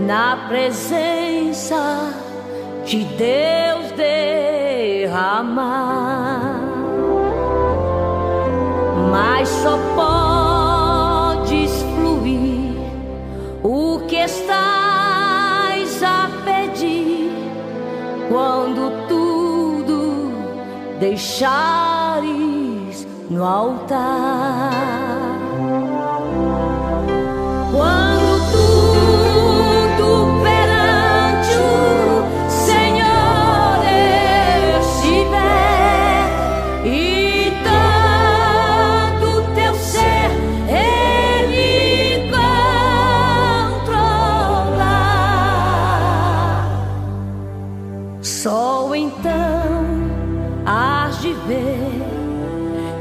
na presença de Deus derramar, mas só podes fluir o que estás a pedir quando tudo deixares no altar. Quando tudo perante o Senhor estiver e todo teu ser Ele controlar, só então hás de ver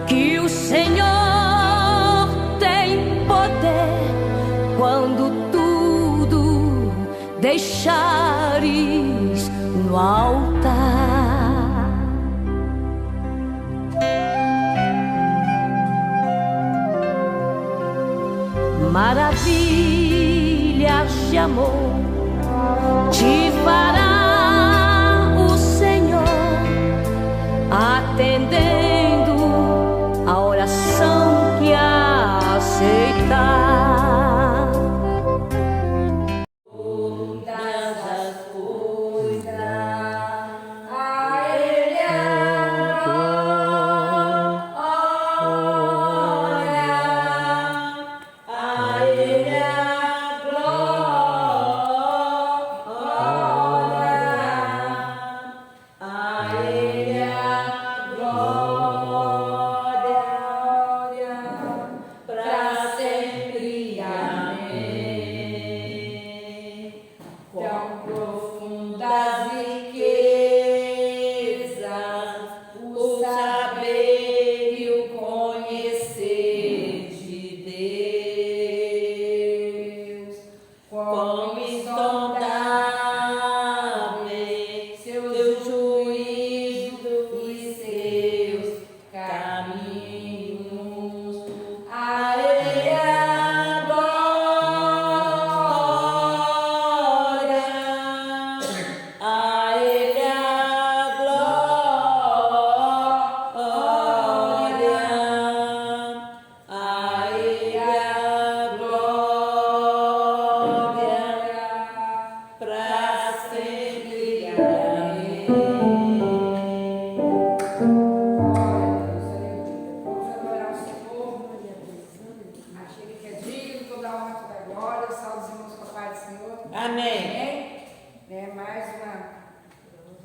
que o Senhor tem poder quando tudo deixares no altar. Maravilhas de amor te fará o Senhor, atendendo a oração que aceitar. Amém. Mais uma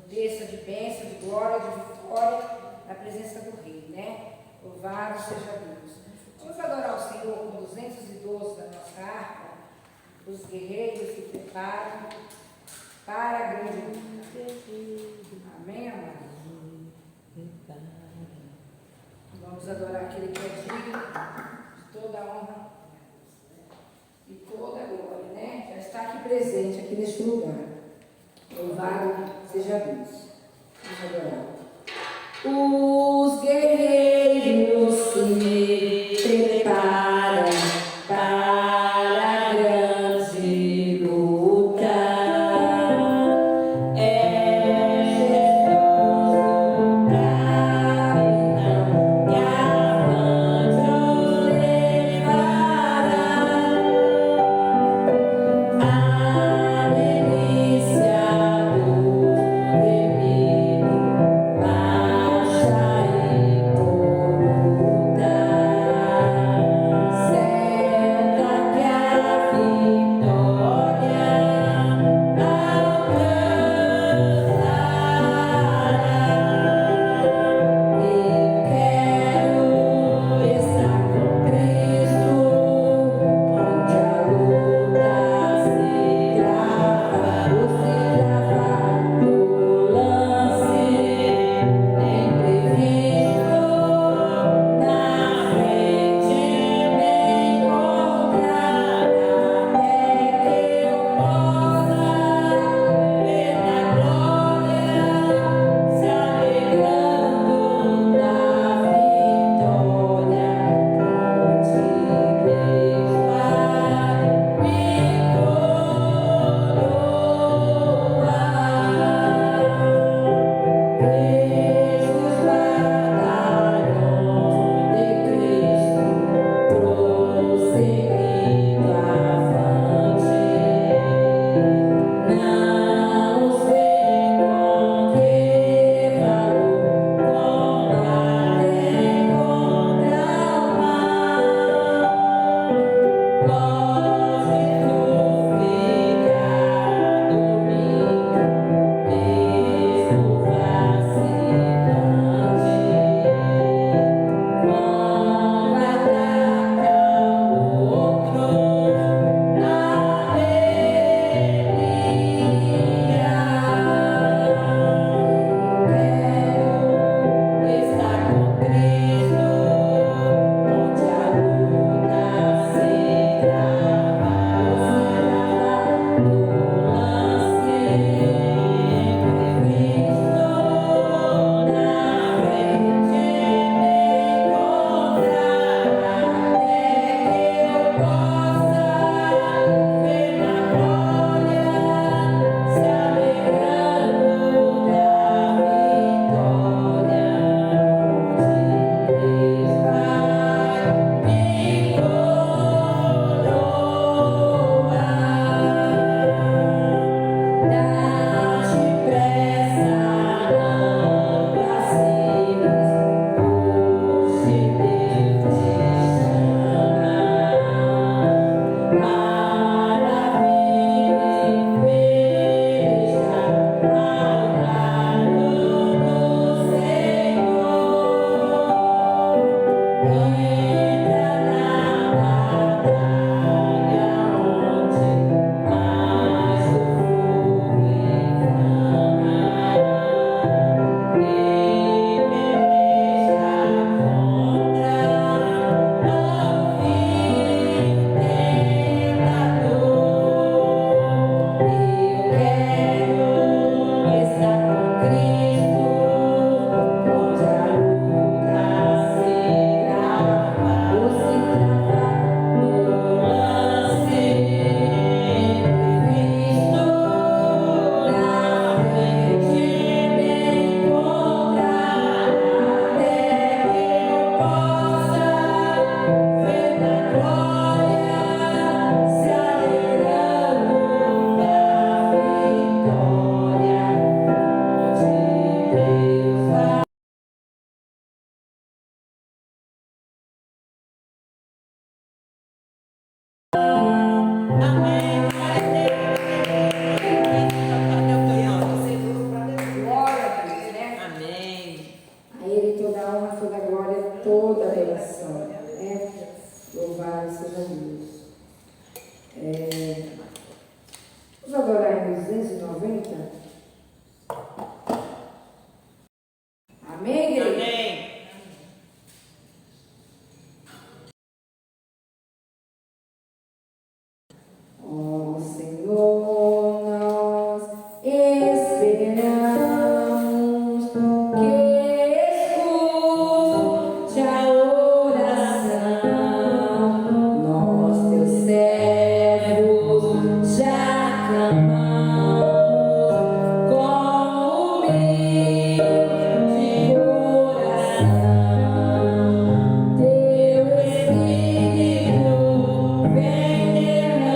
terça de bênção, de glória, de vitória na presença do Rei, né? Louvado seja Deus. Vamos adorar o Senhor com 212 da nossa harpa, os guerreiros se preparam para a grande luta. Amém, amados? Vamos adorar aquele que é digno de toda a honra e toda a glória, né? Já está aqui presente, aqui neste lugar. Louvado seja Deus. Vamos adorar. Os guerreiros se preparam para a grande luta. É Jesus o capitão que avante o levará. A delícia do temido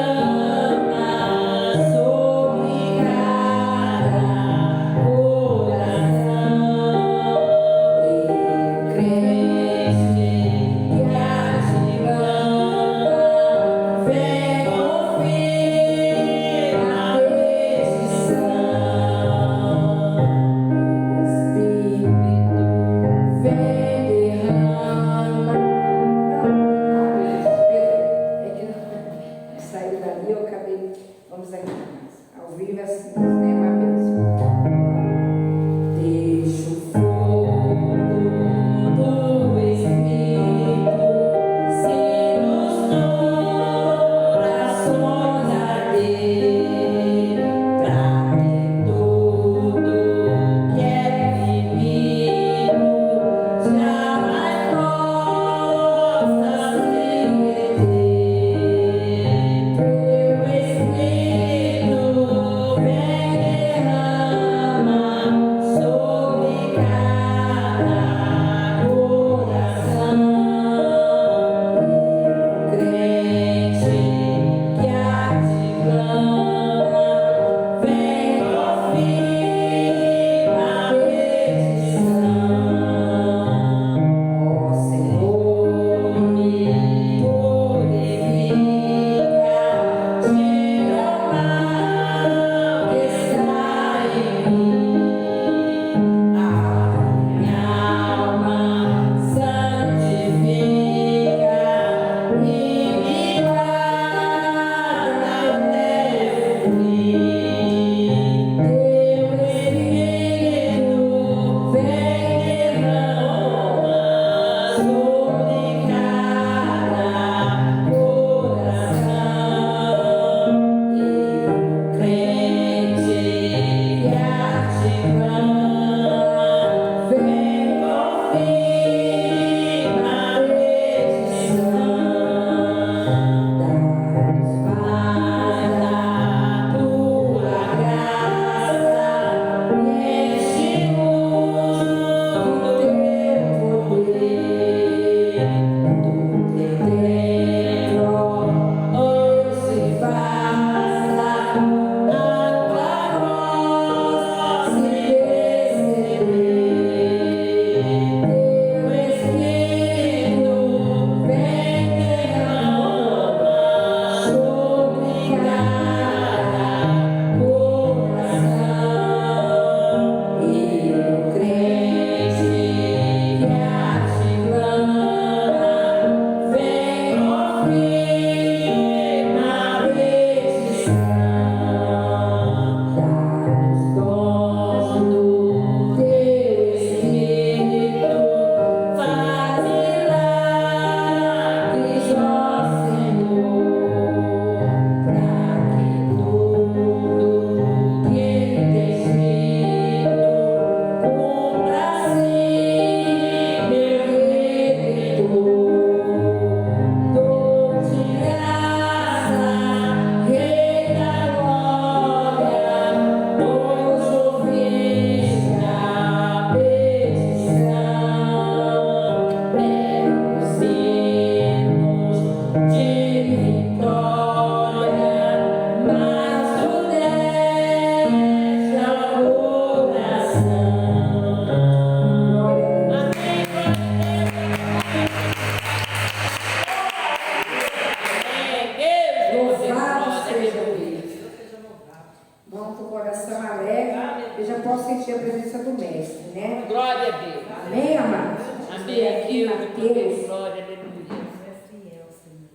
Derrama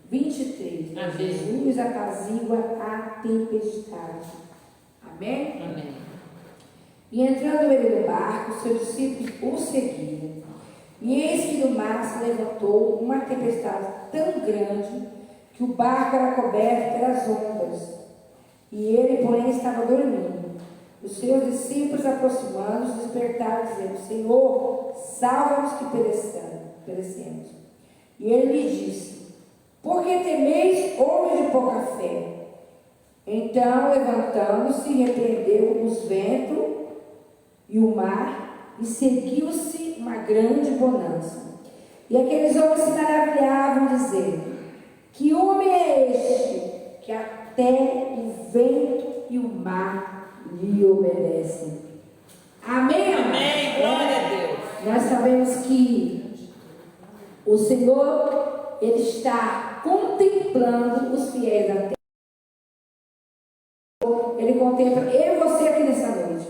23. Amém. Jesus apazigua a tempestade. Amém? Amém. E entrando ele no barco, seus discípulos o seguiram. E eis que do mar se levantou uma tempestade tão grande que o barco era coberto pelas ondas. E ele, porém, estava dormindo. Os seus discípulos, aproximando-se, despertaram, dizendo: Senhor, salva-nos que perecemos. E ele lhe disse: Por que temeis, homens de pouca fé? Então, levantando-se, repreendeu os ventos e o mar, e seguiu-se uma grande bonança. E aqueles homens se maravilhavam, dizendo: Que homem é este, que até o vento e o mar lhe obedecem? Amém? Amém. Glória a Deus. Nós sabemos que o Senhor, Ele está contemplando os fiéis da terra. Ele contempla eu e você aqui nessa noite.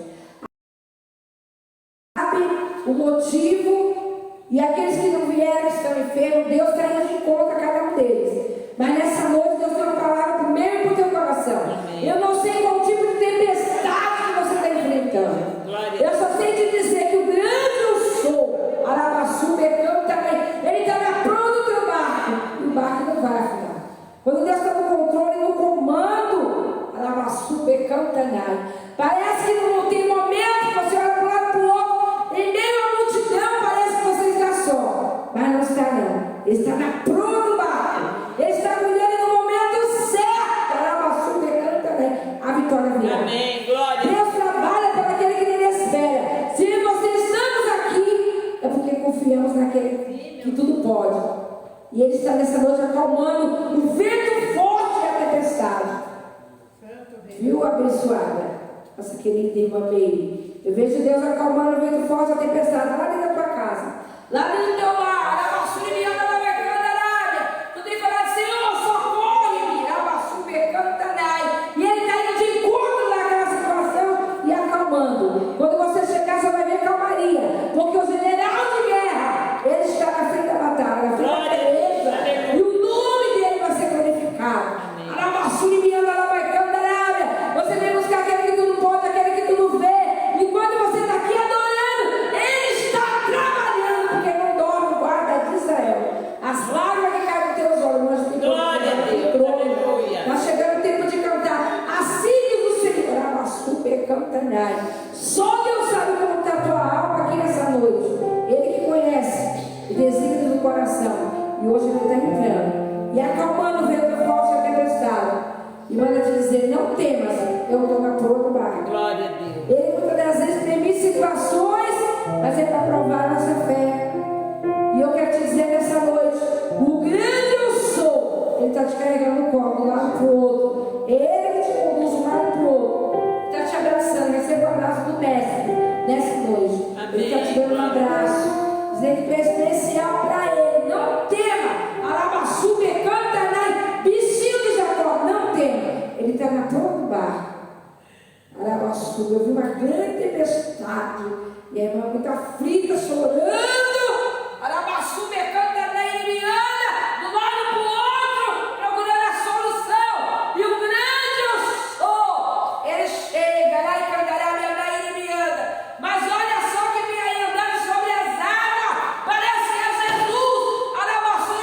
Sabe o motivo, e aqueles que não vieram, que estão enfermos, Deus está indo de encontro a cada um deles. Mas nessa noite Deus tem uma palavra para o meu e para o teu coração. Amém. Eu não sei qual tipo de tempestade que você está enfrentando. Glória. Eu só sei te dizer que o grande eu sou, Arabaçu, Becão, ele está na proa do teu barco. E o barco não vai afundar. Quando Deus está no controle, no comando, Arabaçu, Becão, Tanai. Parece que não tem momento que você olha para um lado para o outro, em meio à multidão, parece que você está só. Mas não está, não. Ele está na proa do barco. Ele está cuidando no momento certo. Arabaçu, Becão, Tanai. A vitória virá. Amém. Glória. Deus trabalha para aquele que nele espera. Se você estamos aqui, é porque confiamos naquele que tudo pode. E Ele está nessa noite acalmando o vento forte e a tempestade. Viu, abençoada? Nossa querida irmã Meire. Eu vejo Deus acalmando o vento forte e a tempestade lá dentro da tua casa. Lá dentro do teu lar. Abaçu, Miana, Labecana, Arábia. Tu tem que falar: Senhor, socorre-me. Abaçu, Becana, Tanai. E Ele está indo de encontro naquela situação e acalmando. Quando você chegar, você vai ver calmaria. Porque o general de guerra, ele está na frente da batalha, na frente da peleja. E o nome dele vai ser glorificado. Arabaçu, Miana, Labecana, Arábia. Você vem buscar aquele que tu não pode, aquele que tu não vê. Enquanto você está aqui adorando, Ele está trabalhando, porque não dorme o guarda de Israel. As lágrimas que caem nos teus olhos, nós temos Glória a Deus. Aleluia. Está chegando o tempo de cantar. Assim diz o Senhor, Arabaçu, Becão, Tanai. Só Deus sabe como está a tua alma aqui nessa noite. Ele que conhece o desígnio do coração. E hoje Ele está entrando e acalmando o vento forte e a tempestade. E manda te dizer: não temas, eu estou na proa do barco. Glória a Deus. Ele muitas das vezes permite situações, mas é para provar a nossa fé. E eu quero te dizer nessa noite: o grande eu sou, Ele está te carregando no colo, de um lado para o outro. Ele que te conduz de um lado para o outro. Está te abraçando. Receba o abraço do Mestre nessa noite. Amém. Ele está te dando um abraço, dizendo que tu é especial para Ele. Não tema. Arabaçu, Becão, Tanai, bichinho de Jacó. Não tema. Ele está na proa do barco. Arabaçu, eu vi uma grande tempestade. E a irmã muito aflita, chorando. Arabaçu, Becão, Tanai, ele anda do lado para o outro, procurando a solução. E o grande eu sou, ele chega lá e cantará, ele anda. Mas olha só que vem aí andando sobre as águas. Parece que é Jesus. Arabaçu,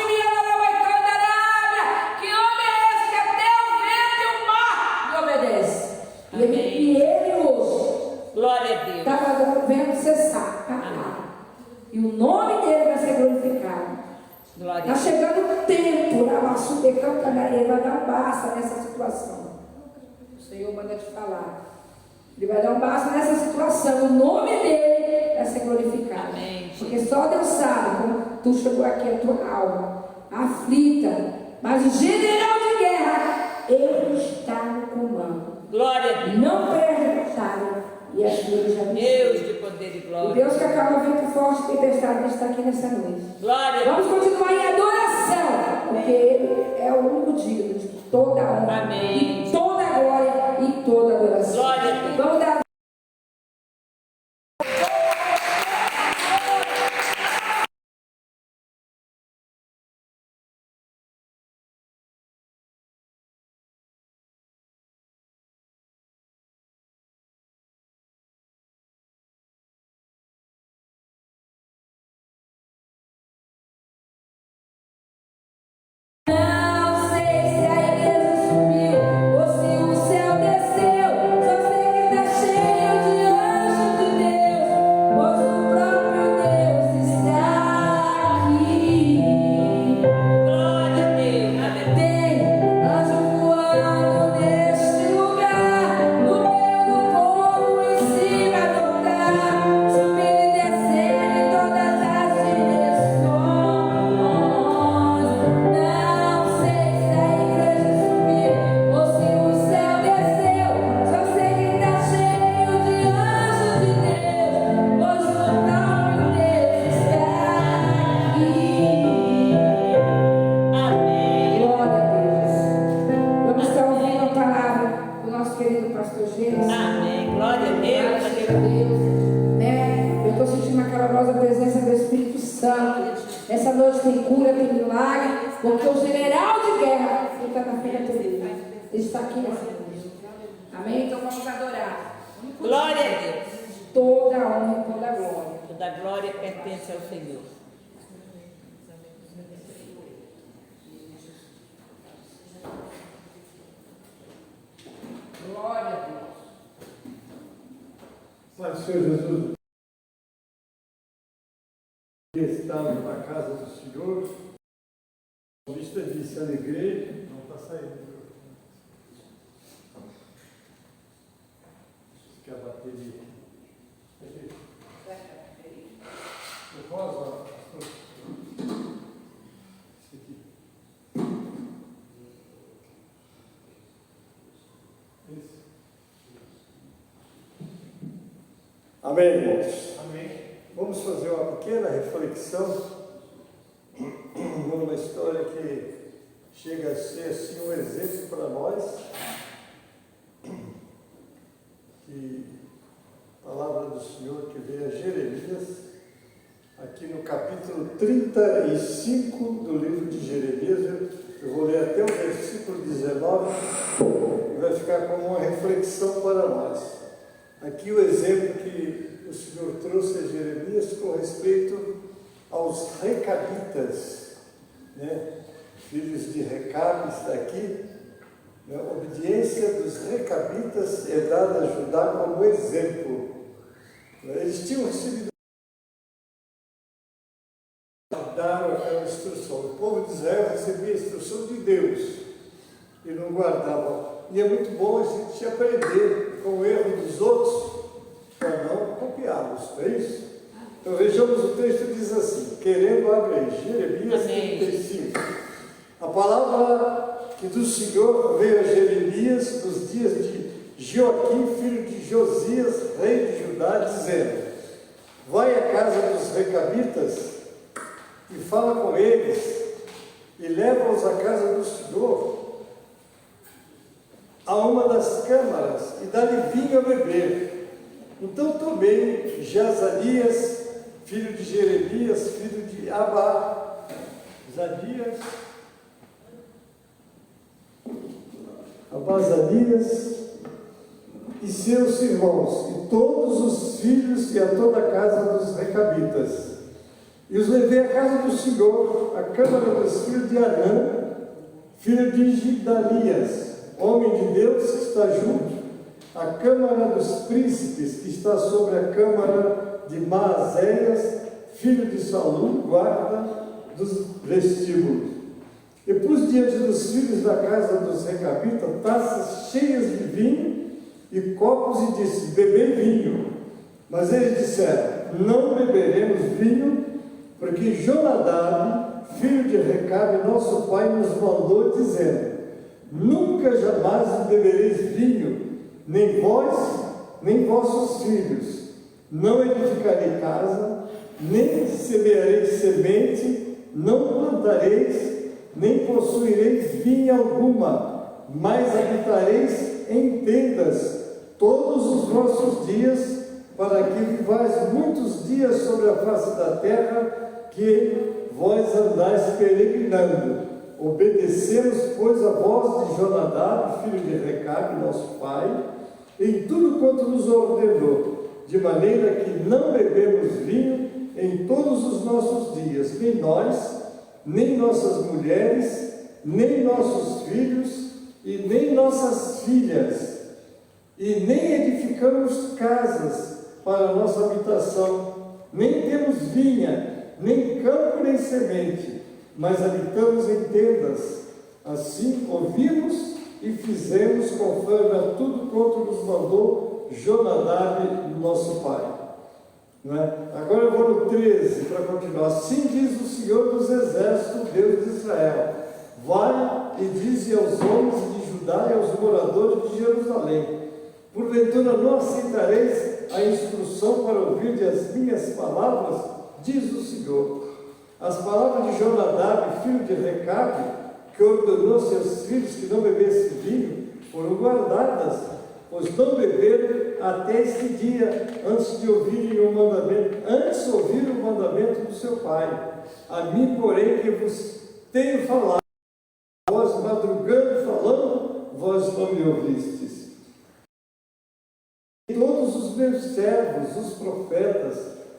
que homem é esse que até o vento e o mar lhe obedece? E ele hoje Glória a Deus. estava dando o vento cessar, parar. E o nome dele vai ser glorificado. Glória a Está Deus. chegando o tempo, Arabaçu, Becão, Tanai, ele vai dar um basta nessa situação. O Senhor manda te falar. Ele vai dar um basta nessa situação. O nome dele vai ser glorificado. Amém. Porque só Deus sabe como tu chegou aqui, a tua alma aflita. Mas o general de guerra, ele está no comando. Glória a Deus. Não perde a batalha. E assim ele já Deus de poder e o glória. Deus que acalma vento forte e tempestade está aqui nessa noite. Glória a Deus. Vamos continuar em adoração, porque Ele é o único digno de toda honra, Amém. e toda glória e toda adoração. Glória a Deus. Vamos dar Porque o general de guerra fica na frente dele. Ele está aqui nessa cruz. Amém? Então vamos adorar. Glória a Deus. Toda a honra e toda a glória. Toda glória pertence ao Senhor. Glória a Deus. Mas, Senhor Jesus, que estamos na casa do Senhor, a vista disse, alegrei, não está saindo. Que a bateria. Eu posso? Esse aqui. Esse. Amém, irmãos? Amém. Vamos fazer uma pequena reflexão numa história que chega a ser assim um exemplo para nós, que a palavra do Senhor que veio a Jeremias, aqui no capítulo 35 do livro de Jeremias, eu vou ler até o versículo 19, e vai ficar como uma reflexão para nós. Aqui o exemplo que o Senhor trouxe a Jeremias com respeito aos recabitas, né? Filhos de Recabe está aqui. A obediência dos recabitas é dada a Judá como exemplo. Eles tinham sido daram aquela instrução. O povo de Israel recebia a instrução de Deus e não guardava. E é muito bom a gente aprender com o erro dos outros para não copiá-los, não é isso? Então vejamos, o texto diz assim, querendo abrir Jeremias 35. A palavra que do Senhor veio a Jeremias nos dias de Joaquim, filho de Josias, rei de Judá, dizendo, vai à casa dos recabitas e fala com eles e leva-os à casa do Senhor, a uma das câmaras, e dá-lhe vinho a beber. Então tomei Jazanias, filho de Jeremias, filho de Abazanias e seus irmãos, e todos os filhos e a toda a casa dos recabitas. E os levei à casa do Senhor, a câmara dos filhos de Anã, filho de Gidalias, homem de Deus que está junto, a câmara dos príncipes que está sobre a câmara de Maazéias, filho de Salum, guarda dos vestíbulos. E pus diante dos filhos da casa dos recabitas taças cheias de vinho e copos e disse, bebei vinho. Mas eles disseram, não beberemos vinho, porque Jonadab, filho de Recabe, nosso pai, nos mandou dizendo, nunca jamais bebereis vinho, nem vós, nem vossos filhos. Não edificarei casa, nem semeareis semente, não plantareis, nem possuireis vinha alguma, mas habitareis em tendas todos os vossos dias, para que vivais muitos dias sobre a face da terra, que vós andais peregrinando. Obedecemos, pois, a voz de Jonadab, filho de Recabe, nosso pai, em tudo quanto nos ordenou, de maneira que não bebemos vinho em todos os nossos dias, nem nós, nem nossas mulheres, nem nossos filhos, e nem nossas filhas, e nem edificamos casas para a nossa habitação, nem temos vinha, nem campo, nem semente, mas habitamos em tendas. Assim ouvimos e fizemos conforme a tudo quanto nos mandou Jonadab, nosso pai. Não é? Agora eu vou no 13 para continuar. Assim diz o Senhor dos Exércitos, Deus de Israel: vai e dize aos homens de Judá e aos moradores de Jerusalém: porventura não aceitareis a instrução para ouvir as minhas palavras? Diz o Senhor. As palavras de Jonadab, filho de Recabe, que ordenou seus filhos que não bebessem vinho, foram guardadas, pois não beberam até este dia, antes de ouvirem o mandamento, antes ouviram o mandamento do seu pai. A mim, porém, que vos tenho falado, vós madrugando falando, vós não me ouvistes. E todos os meus servos, os profetas,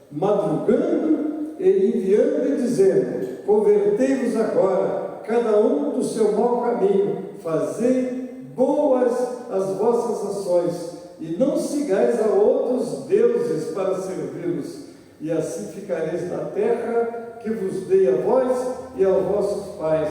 madrugando e enviando e dizendo: convertei-vos agora, cada um do seu mau caminho, fazei boas as vossas ações, e não sigais a outros deuses para servi-los, e assim ficareis na terra que vos dei a vós e aos vossos pais.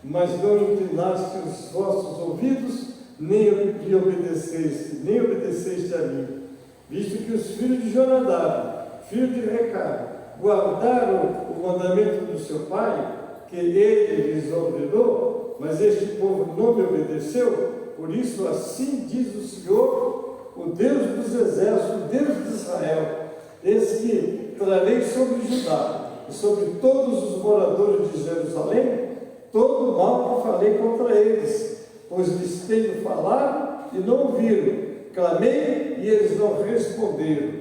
Mas não inclinaste os vossos ouvidos, nem lhe obedeceste, nem obedeceste a mim, visto que os filhos de Jonadab, filho de Recabe, guardaram o mandamento do seu pai, que ele lhes ordenou, mas este povo não me obedeceu. Por isso assim diz o Senhor, o Deus dos exércitos, o Deus de Israel: eis que trarei sobre Judá e sobre todos os moradores de Jerusalém todo o mal que falei contra eles, pois lhes tenho falado e não ouviram, clamei e eles não responderam.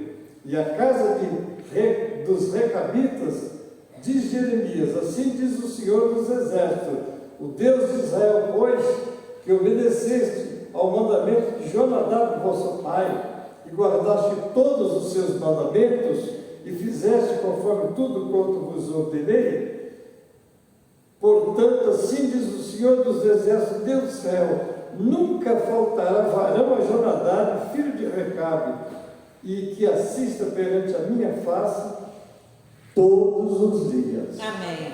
E a casa dos Recabitas, diz Jeremias: assim diz o Senhor dos exércitos, o Deus de Israel, pois que obedeceste ao mandamento de Jonadab, vosso pai, e guardaste todos os seus mandamentos, e fizeste conforme tudo quanto vos ordenei, portanto, assim diz o Senhor dos exércitos, Deus do céu: nunca faltará varão a Jonadab, filho de Recabe, e que assista perante a minha face todos os dias. Amém.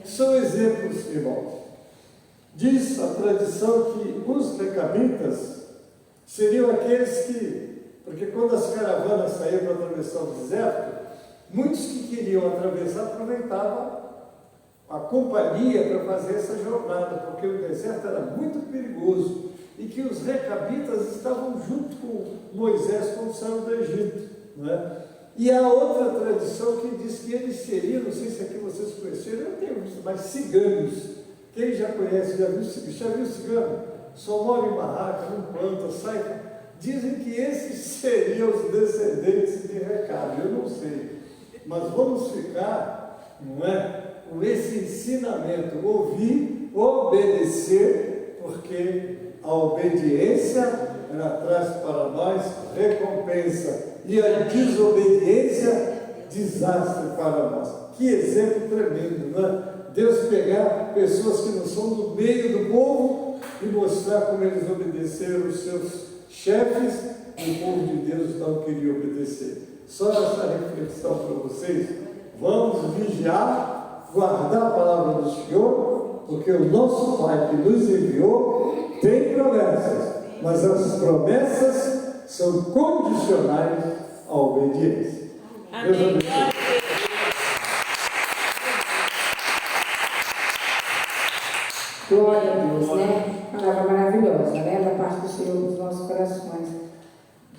São exemplos, irmãos. Diz a tradição que os recabitas seriam aqueles que, porque quando as caravanas saíam para atravessar o deserto, muitos que queriam atravessar aproveitavam a companhia para fazer essa jornada, porque o deserto era muito perigoso, e que os recabitas estavam junto com Moisés quando saiu do Egito, não é? E há outra tradição que diz que eles seriam, não sei se aqui vocês conheceram, eu tenho visto, mas ciganos. Quem já conhece, já viu cigano? Só mora em barraca, não planta, sai. Dizem que esses seriam os descendentes de Recabe, eu não sei. Mas vamos ficar, não é, com esse ensinamento: ouvir, obedecer, porque a obediência ela traz para nós recompensa, e a desobediência, desastre para nós. Que exemplo tremendo, não é? Deus pegar pessoas que não são do meio do povo e mostrar como eles obedeceram os seus chefes, e o povo de Deus não queria obedecer. Só essa reflexão para vocês. Vamos vigiar, guardar a palavra do Senhor, porque o nosso Pai que nos enviou tem promessas, mas as promessas são condicionais à obediência. Amém. Deus abençoe. Glória a Deus, né? Palavra maravilhosa, né? Da parte do Senhor dos nossos corações.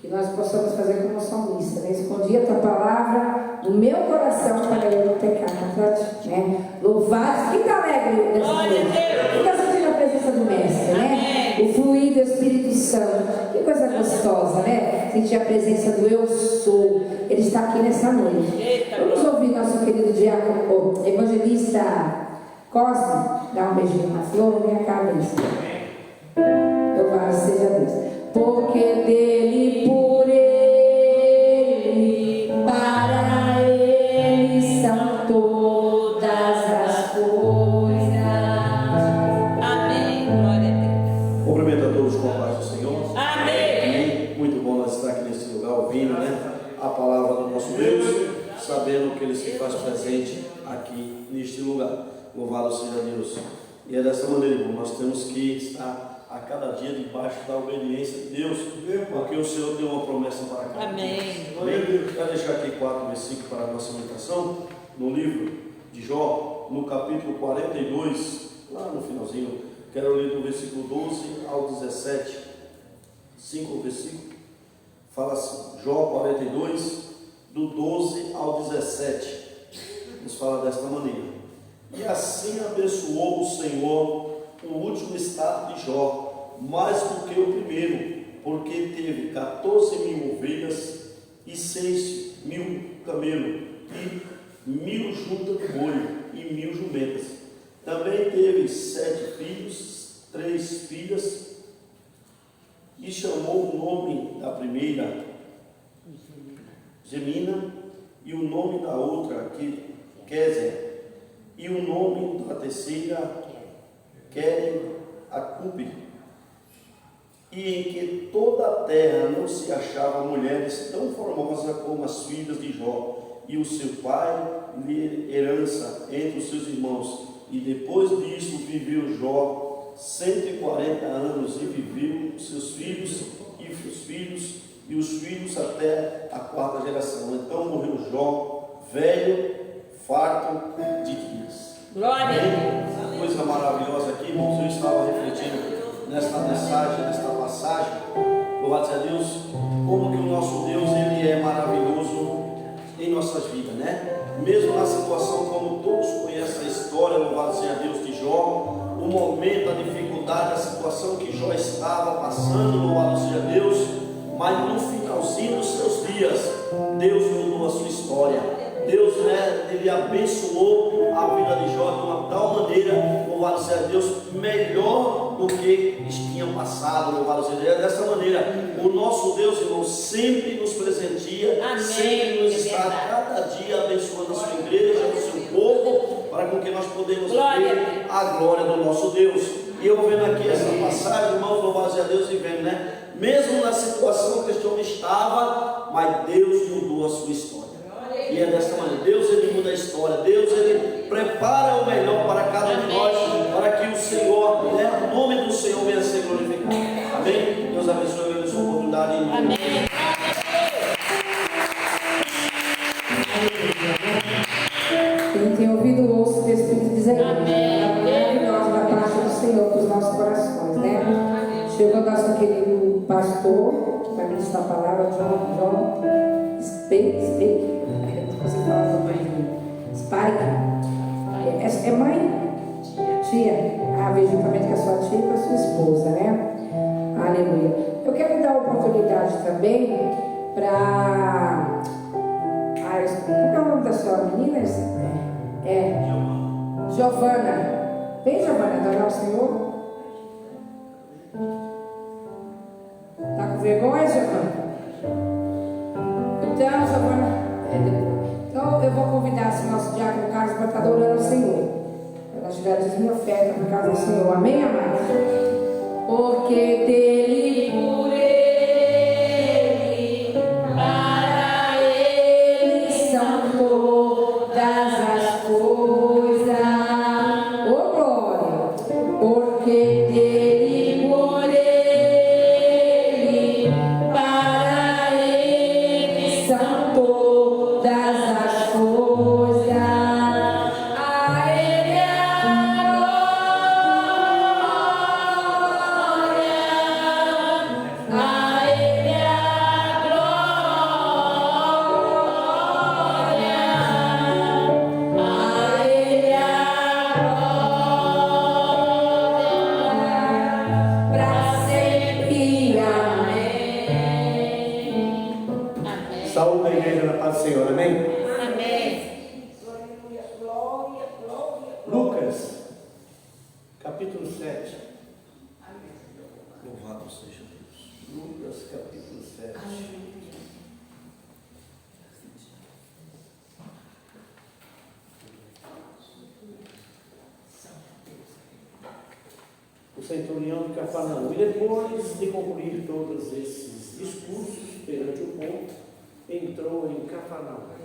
Que nós possamos fazer como salmista, né? Escondi a tua palavra no meu coração para eu não pecar contra ti, né? Louvado, fica alegre dessa coisa. Fica sentindo a presença do Mestre, né? O fluir do Espírito Santo. Que coisa gostosa, né? Sentir a presença do Eu Sou. Ele está aqui nessa noite. Vamos ouvir nosso querido diácono, evangelista Cosme, dá um beijinho na flor, minha cabeça. Louvado seja Deus. Porque dele, por ele, para ele são todas as coisas. Amém. Glória a Deus. Cumprimento a todos com a paz do Senhor. Amém. Muito bom nós estar aqui nesse lugar ouvindo, né, a palavra do nosso Deus, sabendo que Ele se faz presente aqui neste lugar. Louvado seja Deus. E é dessa maneira, irmão, nós temos que estar a cada dia debaixo da obediência de Deus, porque o Senhor deu uma promessa para cada dia. Amém. Quero deixar aqui 4 versículos para a nossa meditação, no livro de Jó, no capítulo 42, lá no finalzinho. Quero ler do versículo 12 ao 17, 5 versículos. Fala assim, Jó 42, do 12 ao 17, nos fala desta maneira: e assim abençoou o Senhor o último estado de Jó, mais do que o primeiro, porque teve 14.000 ovelhas e 6.000 camelos, e 1.000 juntas de boi, e 1.000 jumentas. Também teve 7 filhos, 3 filhas, e chamou o nome da primeira Gemina, e o nome da outra Késia, e o nome da terceira Queren-Acupe, e em que toda a terra não se achava mulheres tão formosas como as filhas de Jó, e o seu pai lhe herança entre os seus irmãos. E depois disso viveu Jó 140 anos, e viveu os seus filhos e os filhos até a 4ª geração. Então morreu Jó, velho, farto de dias. Glória a Deus. Coisa maravilhosa aqui, irmãos. Eu estava refletindo nesta mensagem, nesta passagem. Louvado seja Deus, como que o nosso Deus, Ele é maravilhoso em nossas vidas, né? Mesmo na situação, como todos conhecem a história, louvado seja Deus, de Jó, o momento, a dificuldade, a situação que Jó estava passando, louvado seja Deus, mas no finalzinho dos seus dias, Deus mudou a sua história. Deus, né, Ele abençoou a vida de Jó de uma tal maneira, louvado seja Deus, melhor do que eles tinham passado, louvado seja Deus. Dessa maneira, o nosso Deus, irmão, sempre nos presentia, amém, sempre nos está cada dia abençoando a sua igreja, o seu povo, para com que nós podemos ver a glória do nosso Deus. E eu vendo aqui essa passagem, irmão, louvado seja Deus, e vendo, né, mesmo na situação que este homem estava, mas Deus mudou a sua história. E é dessa maneira, Deus, Ele muda a história, Deus, Ele prepara o melhor para cada um de nós, para que o Senhor, né, o nome do Senhor venha a ser glorificado. Amém? Deus abençoe a sua oportunidade. Amém. Quem tem ouvido, ouça o que o Espírito diz aí. Maravilhosa da parte do Senhor para os nossos corações, né? Chegou o nosso querido pastor, que vai ministrar a palavra, John Spike. É mãe? Tia. Ah, vejo juntamente com a sua tia e com a sua esposa, né? Aleluia. Eu quero dar oportunidade também para... Qual é o nome da sua menina? Giovana. Vem, Giovana, adorar o Senhor. Tá com vergonha, Giovana? Então, Giovana, então eu vou convidar o nosso diácono Carlos para estar adorando o Senhor. Ela tiver a oferta por causa do Senhor. Amém, amados? Porque dele, por ele, para ele são todas as coisas. Ô glória! Porque dele, por ele, para ele são todas as coisas. A ele a glória, a ele a glória, a ele a glória, para sempre. Amém. Saúde a igreja na paz do Senhor, amém? Amém. Lucas, capítulo 7. Louvado seja Deus. Lucas, capítulo 7. O centurião de Cafarnaum. E depois de concluir todos esses discursos perante o povo, entrou em Cafarnaum.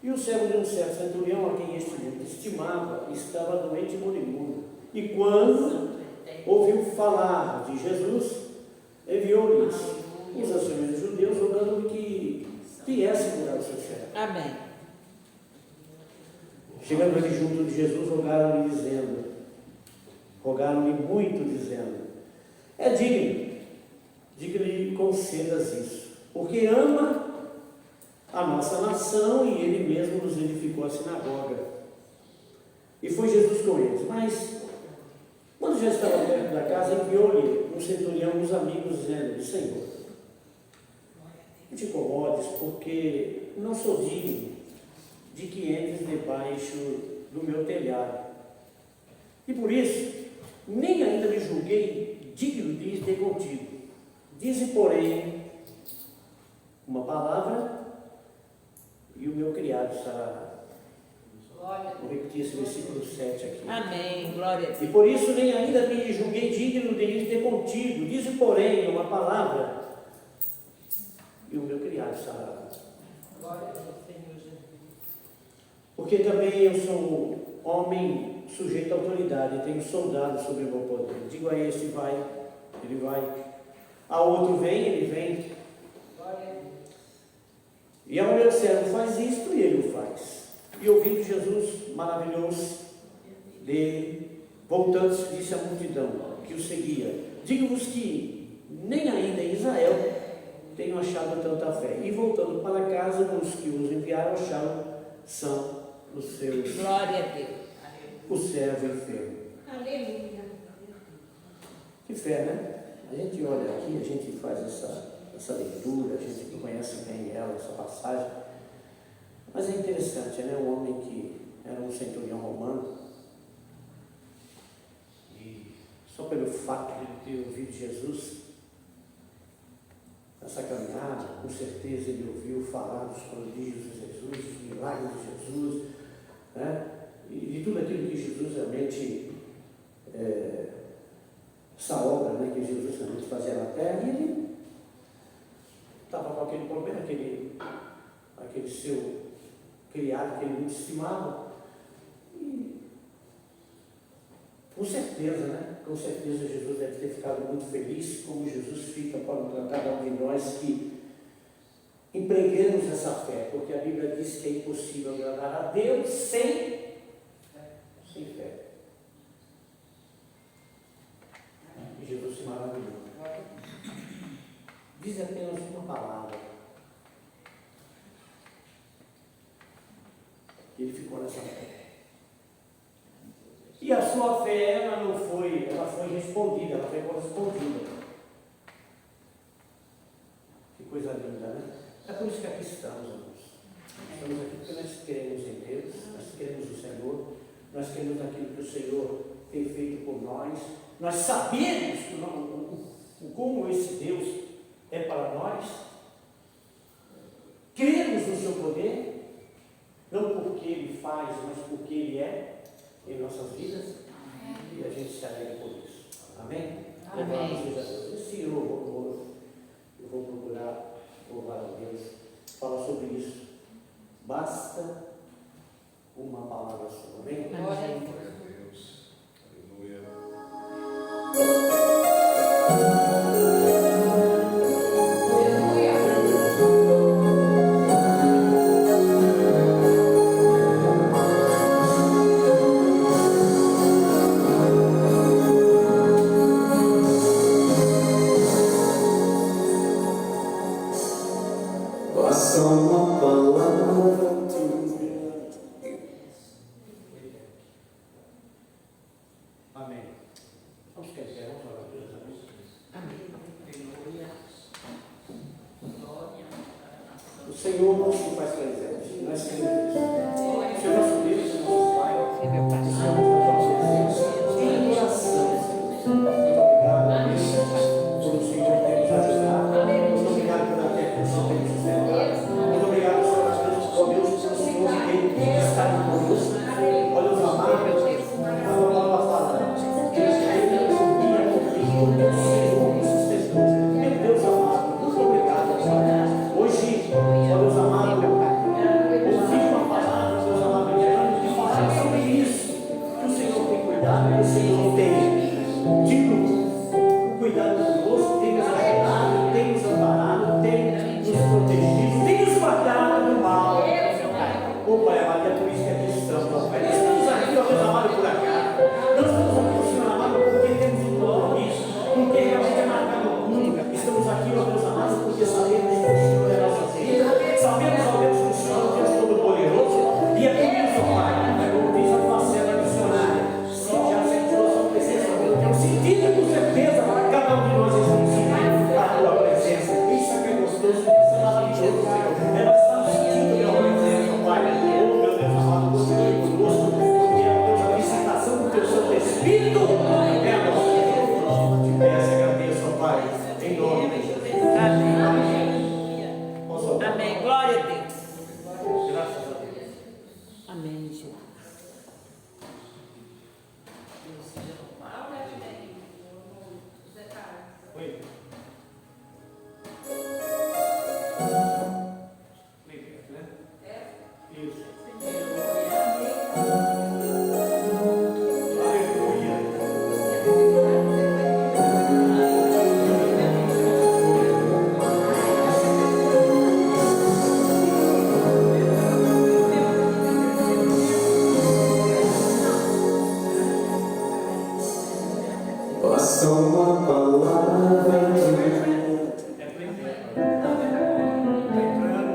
E o servo de um certo centurião, a quem este mundo estimava, estava doente e moribundo. E quando ouviu falar de Jesus, enviou-lhes os anciões judeus, rogando-lhe que viesse curar o seu servo. Amém. Chegando ali junto de Jesus, rogaram-lhe muito, dizendo: é digno de que lhe concedas isso, porque ama a nossa nação e ele mesmo nos edificou a sinagoga. E foi Jesus com eles. Mas, quando já estava perto da casa, enviou-lhe um centurião dos amigos, dizendo: Senhor, não te incomodes, porque não sou digno de que entres debaixo no meu telhado. E por isso, nem ainda me julguei digno de ter contigo. Dize, porém, uma palavra e o meu criado sarará. Vou repetir esse versículo 7 aqui. Amém. Glória a Deus. E por isso nem ainda me julguei digno de ter contigo. Dize, porém, uma palavra e o meu criado sarará. Glória a Deus, Senhor Jesus. Porque também eu sou homem sujeito à autoridade, tenho soldado sobre o meu poder. Digo a esse, vai, ele vai. A outro, vem, ele vem. Glória a Deus. E ao meu servo, faz isto, e ele o faz. E ouvindo Jesus, maravilhou-se dele, voltando-se, disse à multidão que o seguia: digo-vos que nem ainda em Israel tenho achado tanta fé. E voltando para casa, os que os enviaram acharam são os seus. Glória a Deus. O servo enfermo. Aleluia. Que fé, né? A gente olha aqui, a gente faz essa leitura, a gente conhece bem ela, essa passagem. Mas é interessante, né? Um homem que era um centurião romano, e só pelo fato de ter ouvido Jesus, nessa caminhada, com certeza ele ouviu falar dos prodígios de Jesus, dos milagres de Jesus, né? E de tudo aquilo que Jesus realmente, essa obra, né, que Jesus realmente fazia na terra, e ele estava com aquele problema, aquele seu criado que ele muito estimava, e com certeza, né? Com certeza Jesus deve ter ficado muito feliz, como Jesus fica para cada um de nós que empreguemos essa fé, porque a Bíblia diz que é impossível agradar a Deus sem fé. E Jesus se maravilhou. Diz apenas uma palavra. E ele ficou nessa fé. E a sua fé, ela foi respondida, ela foi correspondida. Que coisa linda, né? É por isso que aqui estamos, irmãos. Estamos aqui porque nós queremos em Deus, nós queremos o Senhor, nós queremos aquilo que o Senhor tem feito por nós. Nós sabemos como esse Deus é para nós. Cremos no seu poder, não porque Ele faz, mas porque Ele é em nossas vidas, e a gente se alegra por isso. Amém? Amém. Esse eu vou procurar louvar a Deus, falar sobre isso. Basta uma palavra só. Amém? Glória a Amém. Deus. Basta uma palavra tua. Amém. Vamos esquecer, vamos orar por Deus. Aleluia. Glória. O Senhor não se faz presente. Nós queremos isso. O Senhor nosso Deus, o Senhor nosso Pai. Sim, meu Pai. O Senhor nos dá em oração. Muito obrigado, Deus, por o Senhor ter nos ajudado. Muito obrigado pela terra que o Senhor tem nos sustentado. Muito obrigado, Senhor, ó Deus, pelo Senhor que está conosco. Olha os amados, a palavra fala que eles ainda dormiam comigo, o Senhor nos sustentou. Meu Deus amado, muito obrigado, Pai. Hoje, olha os amados, ouvi uma palavra, Deus amado, que fala sobre isso, que o Senhor tem cuidado, que o Senhor tem tido cuidado conosco, tem nos ajudado, tem nos amparado, tem nos protegido, tem nos guardado do mal. Ô Pai amado, é por isso que aqui estamos, ó Pai. Nós estamos aqui, ó Deus amado, por acaso. Nós estamos aqui, Senhor amado, porque temos um compromisso, porque realmente é marcado o mundo. Estamos aqui, ó Deus amado, porque sabemos que o Senhor é nossa vida. Sabemos, ó Deus, que o Senhor é o Deus Todo-Poderoso. E é por isso, ó Pai, como diz a faceta missionária, se já sentiu a sua Espírito. É a nossa te peço e agradeço, ó Pai, em nome de Jesus. Amém. Glória a Deus. Graças a Deus. Amém, Jesus. Oi. Né? Isso. Aleluia. Basta uma palavra. É primeiro. Está entrando.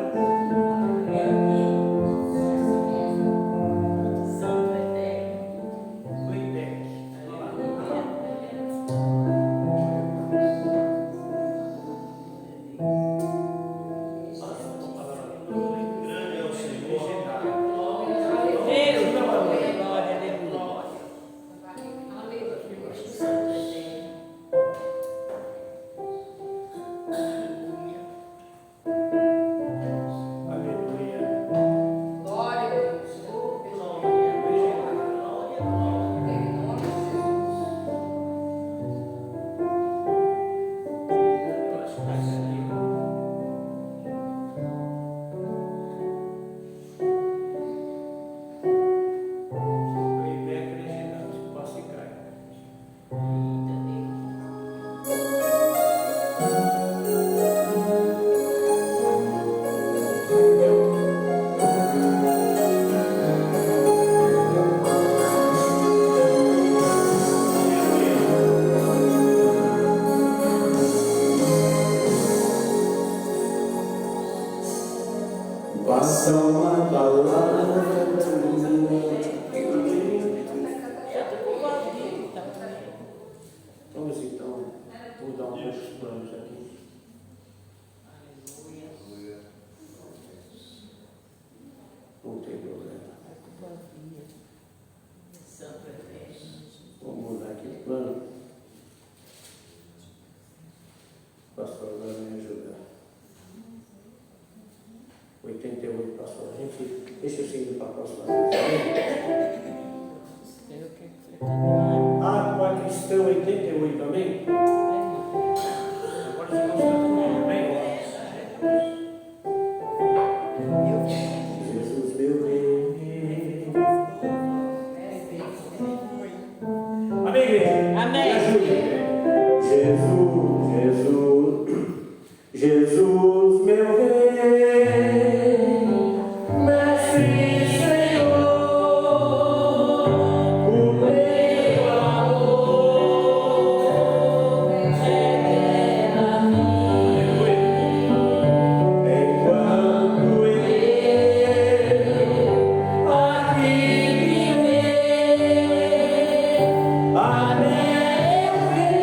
Playback. Grande é o Senhor. Deus, glória, glória, aleluia. Aleluia. Glória a Deus. Em nome de Playback legendado, se passa e cai. Basta uma palavra. Vamos então mudar um pouco os planos aqui. Não tem problema. Vamos mudar aqui o plano. Pastor, vai me ajudar. 88, pastor. A gente deixa eu seguir para a próxima vez. Ah, para cristão 88, amém? Agora você não amém? Jesus, meu bem. Amém, igreja? Amém. Me ajude. Jesus, meu bem, mestre e Senhor, o teu amor é a mim. Enquanto eu aqui viver, até eu ver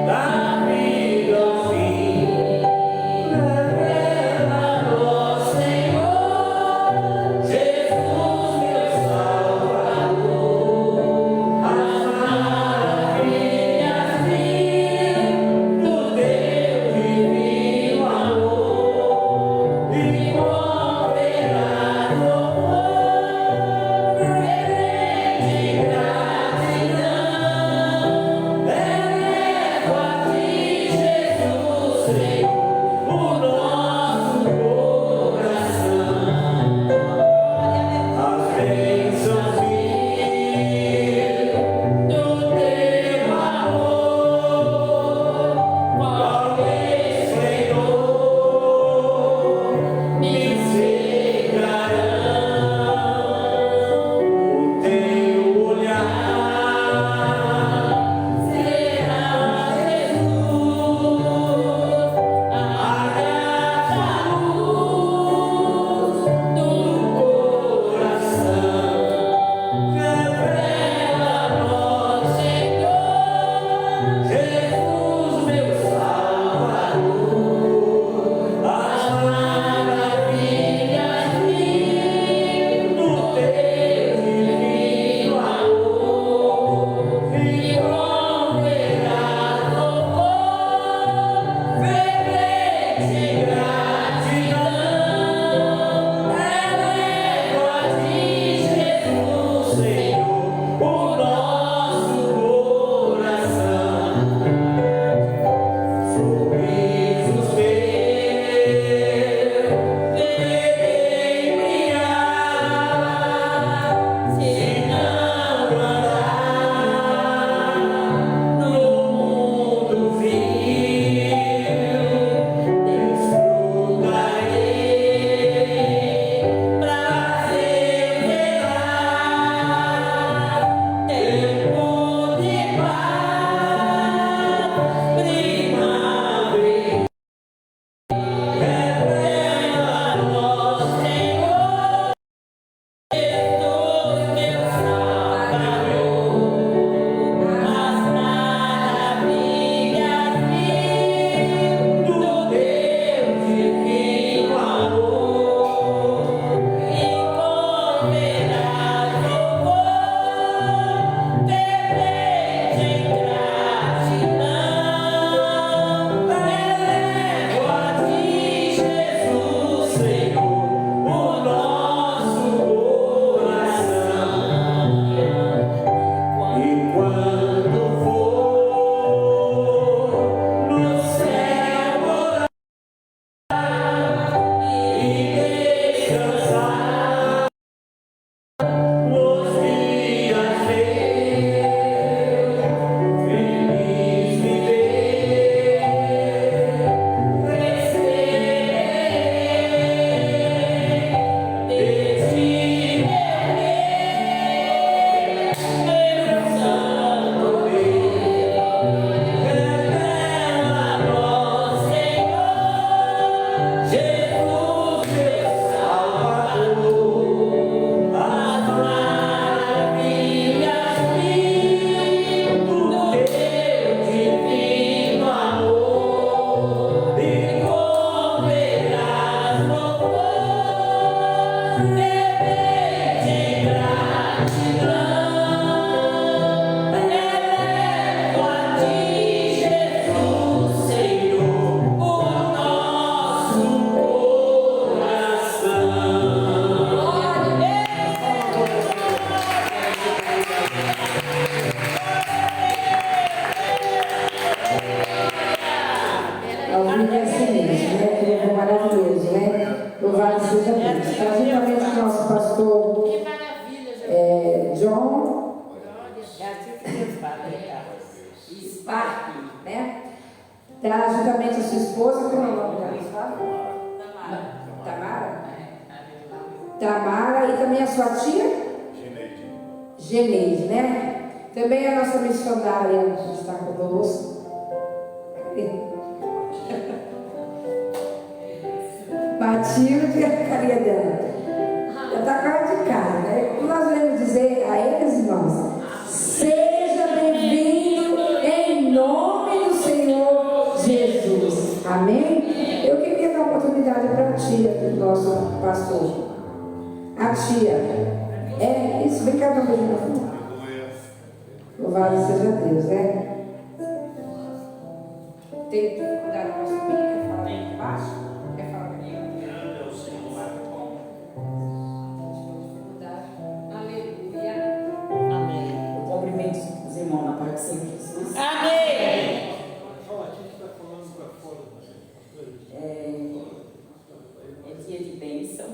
da vida ao fim. Spar, né? Tá juntamente a sua esposa, como é o nome dela? Tamara? Tamara e também a sua tia? Geneide, né? Também a nossa missionária que está conosco. Matilde, a carinha dela. Já está cara de cara, né? O que nós devemos dizer a eles, irmãos? Seja bem-vindo em nome do Senhor Jesus. Amém? Eu queria dar uma oportunidade para a tia do nosso pastor. A tia. É isso, vem cá dar um beijo na frente. Louvado seja Deus, né? Tem que cuidar da nossa família, quer falar bem embaixo? Quer falar bem? Grande é o Senhor. Aleluia. Amém. Eu cumprimento os irmãos na paz do Senhor Jesus. Amém. É dia de bênção.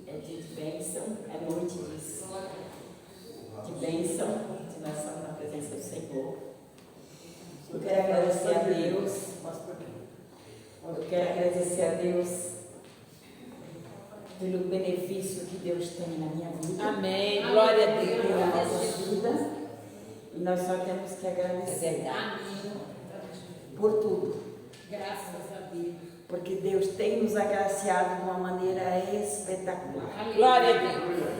É dia de bênção. É noite de bênção. De nós estamos na presença do Senhor. Eu quero agradecer a Deus. Eu quero agradecer a Deus pelo benefício que Deus tem na minha vida. Amém. Glória a Deus. Pela nossa vida. E nós só temos que agradecer por tudo. Graças a Deus. Porque Deus tem nos agraciado de uma maneira espetacular. Glória a Deus.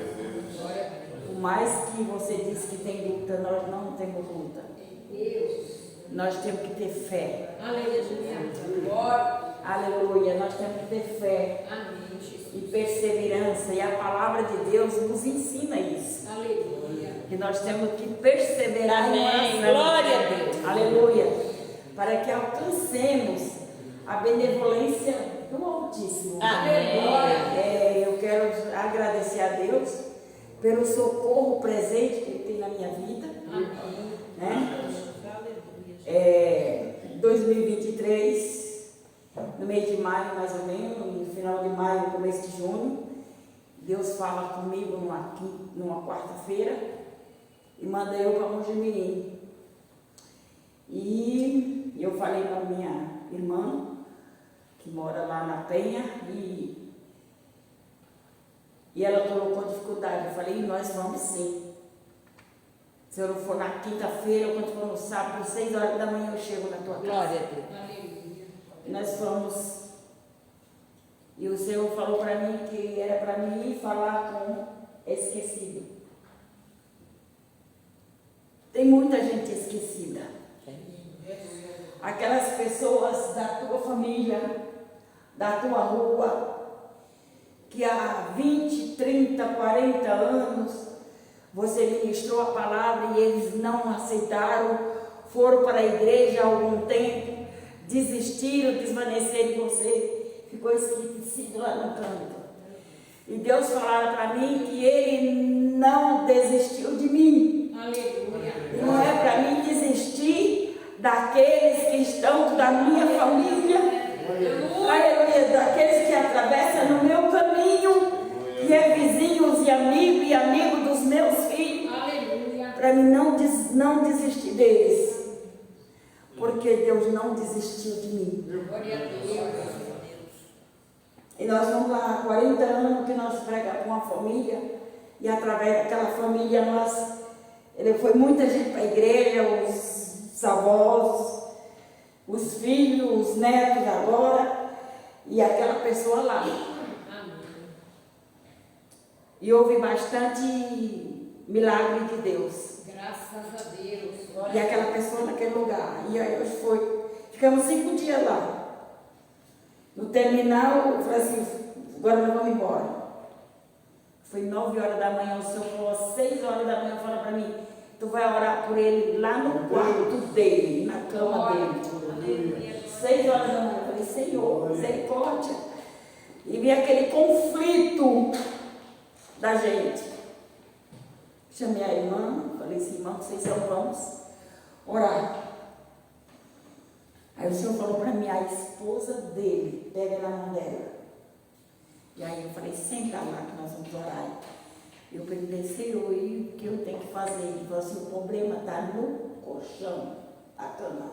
Por mais que você disse que tem luta, nós não temos luta. Nós temos que ter fé. Aleluia. Nós temos que ter fé e perseverança. E a palavra de Deus nos ensina isso. Que nós temos que perseverar em Amém. oração. Glória a Deus. Aleluia. Para que alcancemos a benevolência do Altíssimo. Amém. Eu quero agradecer a Deus pelo socorro presente que Ele tem na minha vida. Né? 2023, no mês de maio, mais ou menos, no final de maio, no começo de junho, Deus fala comigo numa quarta-feira e manda eu para Mojimirim. E eu falei para minha irmã, que mora lá na Penha, e ela colocou dificuldade. Eu falei, nós vamos sim. Se eu não for na quinta-feira, ou quando for no sábado, às 6 horas da manhã eu chego na tua casa. Glória a Deus. E nós fomos. E o Senhor falou para mim que era para mim ir falar com esquecido. Tem muita gente esquecida. Aquelas pessoas da tua família, da tua rua, que há 20, 30, 40 anos você ministrou a palavra e eles não aceitaram, foram para a igreja há algum tempo, desistiram, desvaneceram em você, ficou esquecido lá no canto. E Deus falou para mim que Ele não desistiu de mim. Aleluia. E não é para mim desistir daqueles que estão da minha família, aleluia, daqueles que atravessam no meu caminho, que é vizinhos e amigo dos meus filhos, para mim não desistir deles, porque Deus não desistiu de mim. E nós vamos lá há 40 anos que nós pregamos com uma família, e através daquela família foi muita gente para a igreja, os avós, os filhos, os netos agora, e aquela pessoa lá. E houve bastante milagre de Deus. Graças a Deus. E aquela pessoa naquele lugar. E aí hoje ficamos 5 dias lá. No terminal, eu falei assim, agora nós vamos embora. Foi 9 horas da manhã, o Senhor falou às 6 horas da manhã, falou para mim, tu vai orar por ele lá no quarto dele, na cama dele. 6 horas da manhã, eu falei, Senhor, misericórdia. E vi aquele conflito da gente. Chamei a irmã, falei assim, irmã, vocês vamos orar. Aí o Senhor falou para mim, a esposa dele, pega na mão dela. E aí eu falei, senta lá que nós vamos orar. Eu perguntei, Senhor, e o que eu tenho que fazer? Ele falou assim, o problema está no colchão, a cama.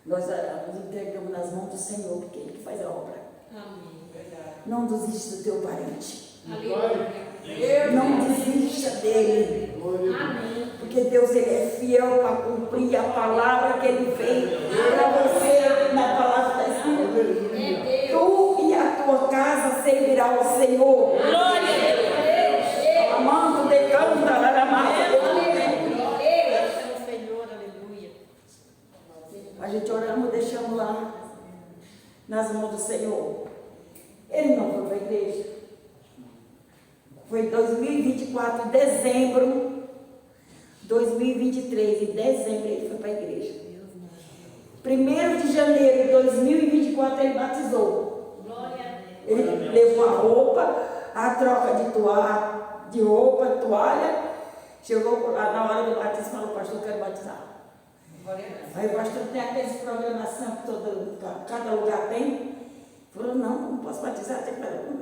Nós oramos, entregamos nas mãos do Senhor, porque Ele que faz a obra. Amém. Verdade. Não desista do teu parente. Aleluia. Não desista dele. Amém. Porque Deus ele é fiel para cumprir a palavra que Ele fez para você na palavra da Escritura. É Deus. Tu e a tua casa servirá ao Senhor. Glória a Deus. Amando de canta, laramata. Senhor, aleluia. A gente oramos, deixamos lá nas mãos do Senhor. Ele não foi para a igreja. Foi em 2024, dezembro, 2023, em dezembro ele foi para a igreja. 1º de janeiro de 2024 ele batizou. Glória a Deus. Ele levou a roupa, a troca de roupa, toalha. Chegou lá na hora do batismo e falou, pastor, eu quero batizar. Aí o pastor tem aqueles programação que cada lugar tem. Falou, não posso batizar, tem que fazer.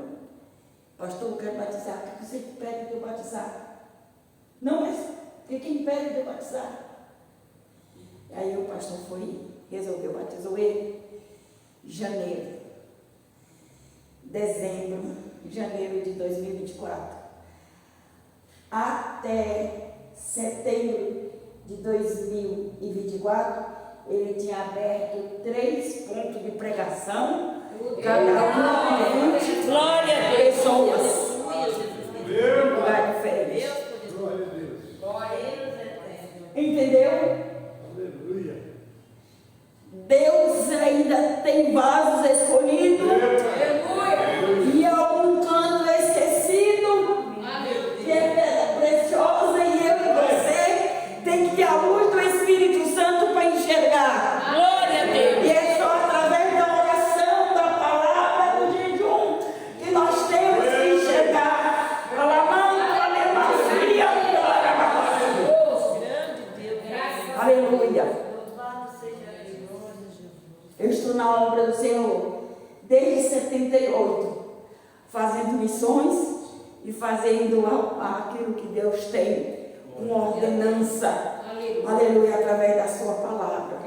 Pastor, eu quero batizar. O que você pede de eu batizar? Não, mas quem pede de eu batizar? Aí o pastor foi, resolveu, batizou ele. Janeiro de 2024. Até setembro de 2024, ele tinha aberto 3 pontos de pregação, cada um com 20 Glória a Deus. pessoas, em lugar diferente. Entendeu? Aleluia. Deus ainda tem vasos escolhidos e algum canto esquecido, que é pedra preciosa, e eu e você tem que ter a luz do Espírito Santo para enxergar. Glória a Deus. E é só através da oração, da palavra, do jejum, que nós temos que enxergar. Aleluia. Eu estou na obra do Senhor desde 78, fazendo missões e fazendo aquilo que Deus tem, uma ordenança, aleluia, através da sua palavra,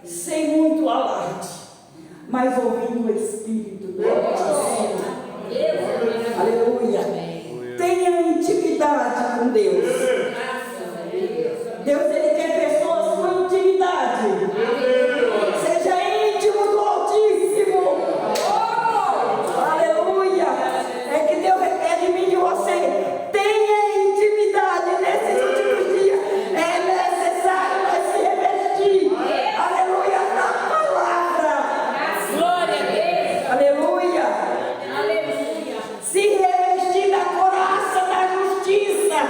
sem muito alarde, mas ouvindo o Espírito do Altíssimo. Aleluia. Tenha intimidade com Deus. Deus, Ele quer pessoas com intimidade. Seja íntimo do Altíssimo. Aleluia. É que Deus requer de mim e de você. Tenha intimidade nesses últimos dias. É necessário nós se revestir. Aleluia. Na palavra. Glória a Deus. Aleluia. Aleluia. Se revestir da coraça da justiça.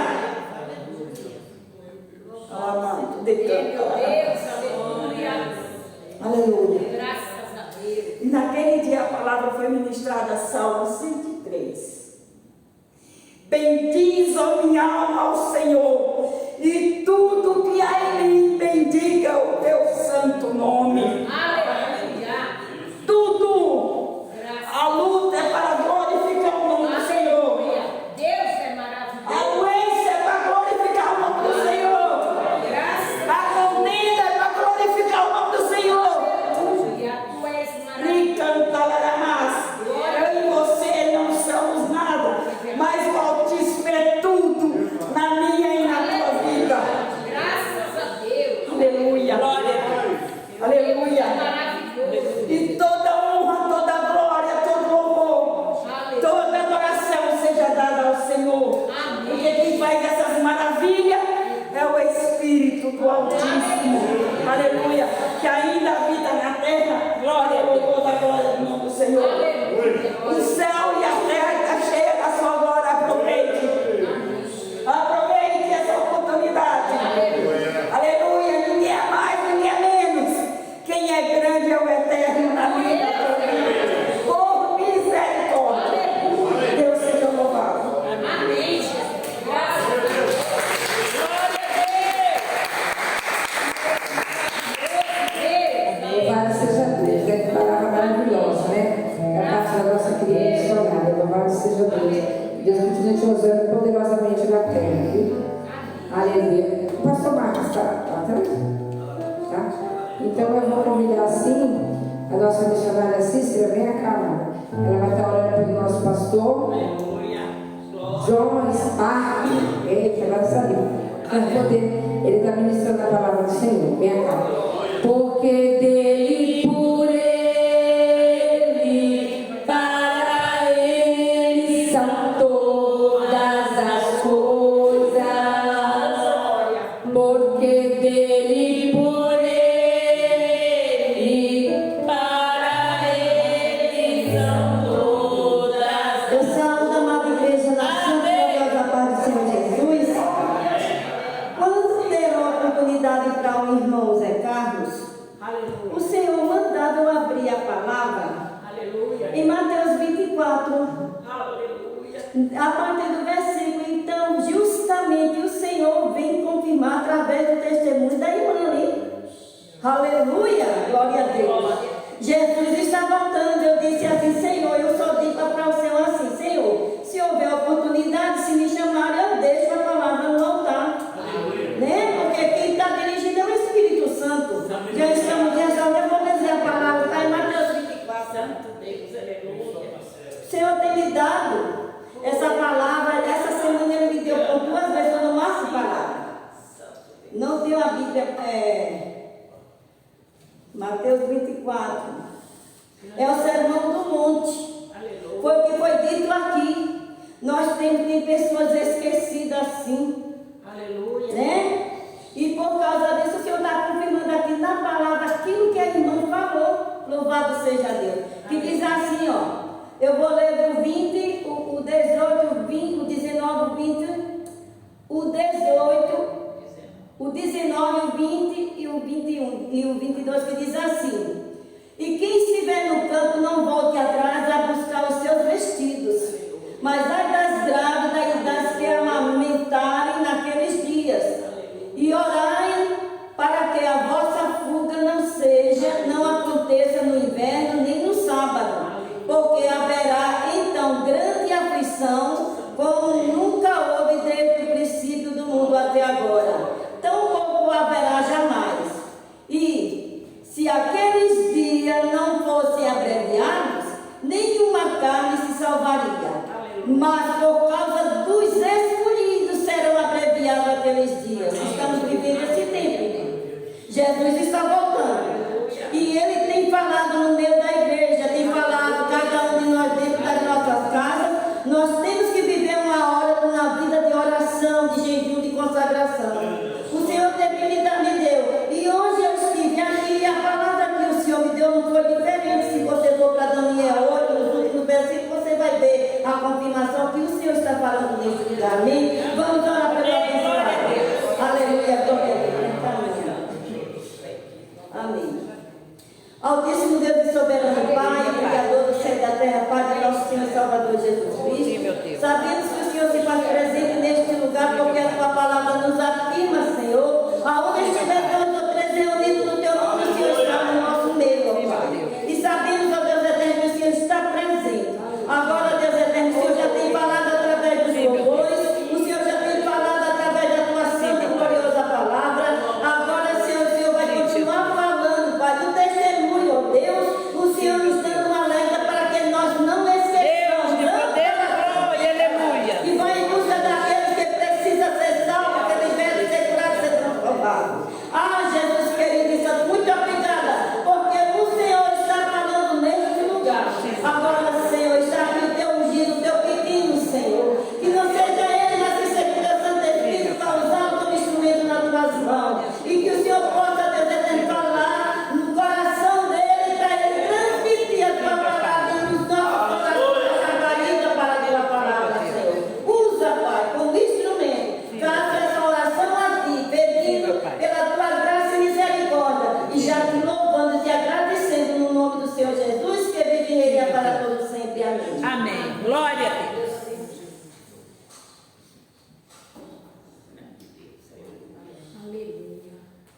Amado de Meu Deus, aleluia. Aleluia. Graças a Deus. E naquele dia a palavra foi ministrada, Salmo 103. Bendiz, ó minha alma, ao Senhor, e tudo que há em mim bendiga o teu santo nome. Aleluia. Tudo. Graças A luta é para glorificar o nome do Senhor. Aleluia. Deus é A maravilhoso. doença é para glorificar o nome do Senhor. A contenda é para glorificar o nome do Senhor. Aleluia. Tu és maravilhoso. Me cantarás. Eu e você não somos nada, mas o Altíssimo é tudo na minha e na tua vida. Então eu vou convidar assim a nossa missionária Cícera, vem cá, amada. Ela vai estar orando pelo nosso pastor João Spark. Eita, agora saiu. Ele está ministrando a palavra do Senhor. Vem cá. Porque dele, por ele, para ele são todas as coisas. Porque dele, por ele, para ele são todas. Eu saúdo a amada igreja na santa e gloriosa paz do Senhor Jesus. Quando deram a oportunidade para o irmão Zé Carlos, o Senhor mandava eu abrir a palavra em Mateus 24, a partir do versículo. Então, justamente o Senhor vem confirmar através do testemunho da irmã ali. Aleluia, glória a Deus. Jesus está voltando. Eu disse assim: Senhor, eu só digo para o Senhor assim: Senhor, se houver oportunidade, se me chamarem, eu deixo a palavra no altar. Né? Porque quem está dirigindo é o Espírito Santo. Já estamos rezando, eu vou dizer a palavra, está em Mateus 24. Santo Deus, aleluia. O Senhor tem me dado essa palavra. Essa semana Ele me deu por 2 vezes, eu não maço palavra. Não deu a Bíblia. Mateus 24. É o sermão do monte. Foi o que foi dito aqui. Nós tem pessoas esquecidas assim. Aleluia. Né? E por causa disso, o Senhor está confirmando aqui na palavra aquilo que a irmã falou. Louvado seja Deus. Que diz assim, ó. Eu vou ler o 20, o 18, o 20, o 19, o 20, o 18, o 19, o 20 e o 21 e o 22, que diz assim: e quem estiver no campo não volte atrás a buscar os seus vestidos, mas ai das grávidas e das que amamentarem naqueles dias, e orai para que a vossa fuga não aconteça no inverno nem no sábado, porque haverá então grande aflição, como nunca houve desde o princípio do mundo até agora, tão pouco haverá jamais. E se aqueles dias não fossem abreviados, nenhuma carne se salvaria. Mas por causa dos escolhidos serão abreviados aqueles dias. Estamos vivendo esse tempo. Jesus está voltando. E Ele tem falado no meio da igreja, tem falado cada um de nós dentro das nossas casas. Nós temos que viver uma hora na vida de oração, de jejum, de consagração. O Senhor me deu. E hoje eu estive aqui e a palavra que o Senhor me deu não foi diferente. Se você for para Daniel 8, nos últimos versículos, você vai ver a confirmação que o Senhor está falando nesse lugar. Amém? Vamos orar pela Deus. Aleluia, glória a Deus. Amém. Altíssimo Deus e soberano Pai, Criador do céu e da terra, Pai de nosso Senhor e Salvador Jesus Cristo, sabemos que o Senhor se faz presente neste lugar porque a Tua palavra nos afirma, Senhor, aonde estiver 2 ou 3 reunidos no Teu nome, o Senhor está no nosso meio, ó Pai. E sabemos, ó Deus eterno, que o Senhor está presente. Agora, Deus eterno, o Senhor já tem falado através dos louvores, o Senhor já tem falado através da Tua santa e gloriosa palavra. Agora, Senhor, o Senhor vai continuar falando, Pai, do testemunho, ó Deus, o Senhor nos dando um alerta para que nós não esqueçamos. E vai em busca daqueles que precisam ser salvos, que tiverem que ser curados, ser transformados. Ah, Jesus querido e santo, muito obrigada, porque o Senhor está falando neste lugar. Agora, Senhor, está aqui o Teu ungido, o Teu pedido, Senhor. Que não seja Ele, mas que seja o Teu Santo Espírito para usar como instrumento nas Tuas mãos. E que o Senhor possa, Deus eterno, falar no coração dele, para ele transmitir a Tua palavra nos nossos corações, a guarida para a Tua palavra, Senhor. Usa, Pai, como instrumento. Faça essa oração a Ti, pedindo pela Tua graça e misericórdia. E já te louvando e te agradecendo no nome do Senhor Jesus, que vive e reina para todos sempre. Amém. Amém. Glória a Deus.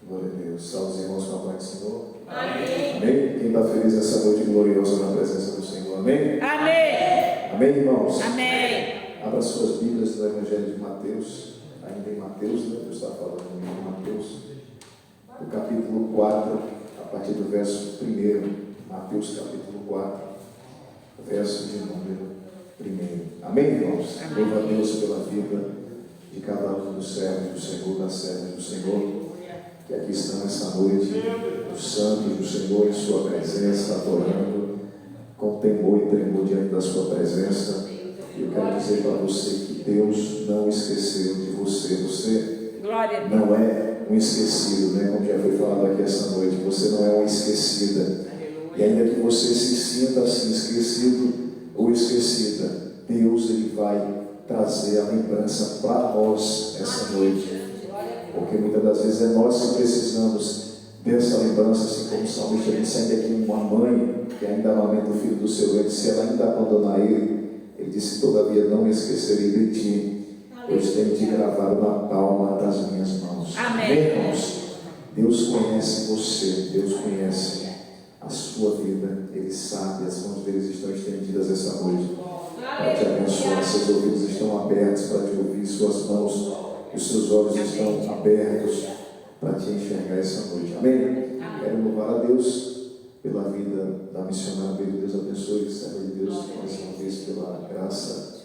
Glória a Deus. Salve os irmãos com a paz do Senhor. Amém. Amém. Quem está feliz essa noite gloriosa na presença do Senhor. Amém. Amém. Amém, irmãos. Amém. Abra suas Bíblias no Evangelho de Mateus. Ainda em Mateus, né? Deus está falando em Mateus. No capítulo 4, a partir do verso 1, Mateus capítulo 4, verso de número 1. Amém, irmãos? Louva a Deus pela vida de cada um dos servos do Senhor, das servas do Senhor, que aqui estão essa noite, os santos do Senhor em sua presença, adorando com temor e tremor diante da sua presença. E eu quero dizer para você que Deus não esqueceu de você. Você não é um esquecido, né? Como já foi falado aqui essa noite, você não é uma esquecida. E ainda que você se sinta assim, esquecido ou esquecida, Deus ele vai trazer a lembrança para nós essa noite. Porque muitas das vezes é nós que precisamos dessa lembrança, assim como o salmista disse, ainda que uma mãe que ainda amamenta o filho do seu ventre, se ela ainda abandonar ele disse, todavia não me esquecerei de ti, pois tenho te gravado na palma das minhas mãos. Amém. Irmãos, Deus conhece você, Deus conhece a sua vida, Ele sabe, as mãos deles estão estendidas essa noite para te abençoar, seus ouvidos estão abertos para te ouvir, suas mãos, os seus olhos estão abertos para te enxergar essa noite. Amém? Quero louvar a Deus pela vida da missionária dele. Deus abençoe, serva de Deus, mais uma vez pela graça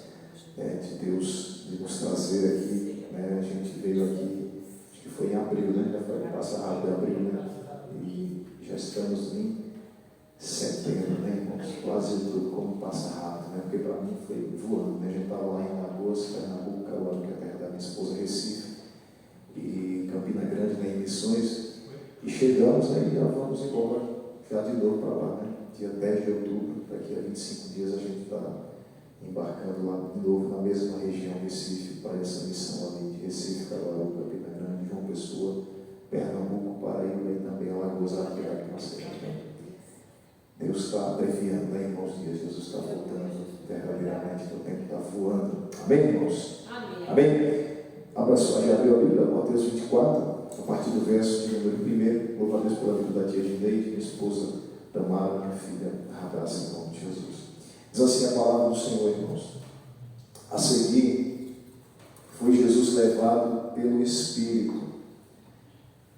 de Deus de nos trazer aqui. A gente veio aqui, acho que foi em abril, né? Já foi passar rápido, abril, né? E já estamos em setembro, né, irmãos? Quase tudo como passa rápido, né? Porque para mim foi voando, né? A gente estava lá em Lagoas, Pernambuco, Caruaru, que é a terra da minha esposa, Recife, e Campina Grande, né, em Missões, e chegamos, né, e já vamos embora, já de novo para lá, né? Dia 10 de outubro, daqui a 25 dias a gente está embarcando lá de novo na mesma região, Recife, para essa missão ali de Recife, Caruaru, Campina Grande, João Pessoa, Pernambuco, Paraíba e também Alagoas, Arqueira, que nós temos. Deus está abreviando, né, irmãos? Jesus está voltando verdadeiramente, o tempo está voando. Amém, irmãos? Amém. Amém? Abra sua, já abriu a Bíblia, Mateus 24, a partir do verso de número 1. Louva a Deus pela vida da tia Gineide, minha esposa Tamara, minha filha, abraça em nome de Jesus. Diz assim a palavra do Senhor, irmãos. A seguir, foi Jesus levado pelo Espírito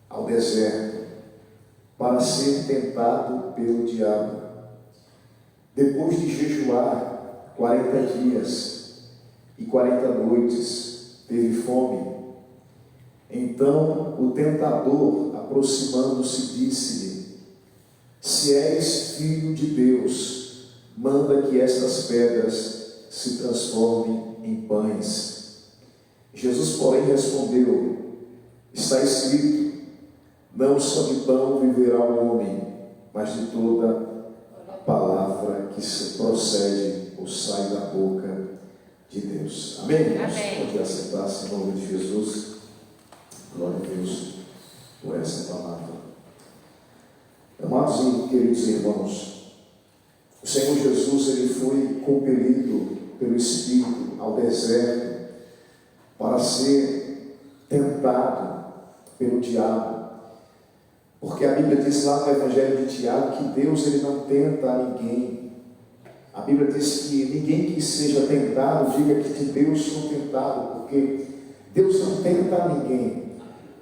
ao deserto para ser tentado pelo diabo. Depois de jejuar 40 dias e 40 noites, teve fome. Então o tentador, aproximando-se, disse-lhe: se és filho de Deus, manda que estas pedras se transformem em pães. Jesus, porém, respondeu: está escrito, não só de pão viverá o homem, mas de toda a palavra que se procede ou sai da boca de Deus. Amém? Amém. Pode assentar-se em nome de Jesus. Glória a Deus por essa palavra. Amados e queridos irmãos, o Senhor Jesus ele foi compelido pelo Espírito ao deserto para ser tentado pelo diabo. Porque a Bíblia diz lá no Evangelho de Tiago que Deus ele não tenta a ninguém. A Bíblia diz que ninguém que seja tentado diga que de Deus sou tentado, porque Deus não tenta a ninguém.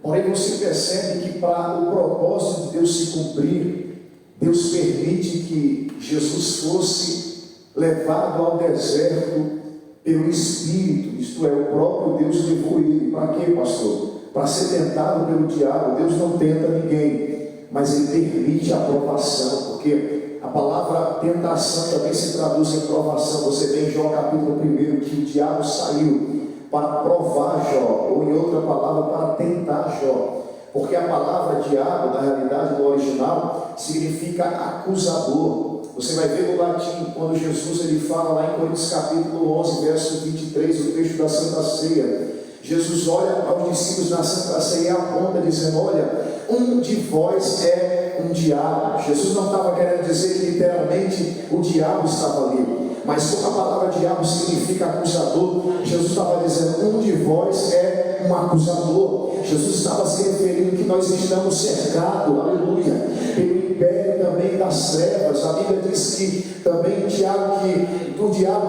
Porém você percebe que para o propósito de Deus se cumprir, Deus permite que Jesus fosse levado ao deserto pelo Espírito, isto é, o próprio Deus levou ele. Para quê, pastor? Para ser tentado pelo diabo. Deus não tenta ninguém, mas ele permite a provação, porque a palavra tentação também se traduz em provação. Você vê em Jó capítulo 1 que o diabo saiu para provar Jó, ou em outra palavra, para tentar Jó, porque a palavra diabo, na realidade, no original, significa acusador. Você vai ver no latim, quando Jesus ele fala lá em Coríntios capítulo 11, verso 23, o texto da Santa Ceia. Jesus olha aos discípulos na Santa Ceia e aponta, dizendo: olha, um de vós é um diabo. Jesus não estava querendo dizer que literalmente o diabo estava ali, mas como a palavra diabo significa acusador, Jesus estava dizendo: um de vós é um acusador. Jesus estava se referindo que nós estamos cercados, aleluia, pelo império também das trevas. A Bíblia diz que também o diabo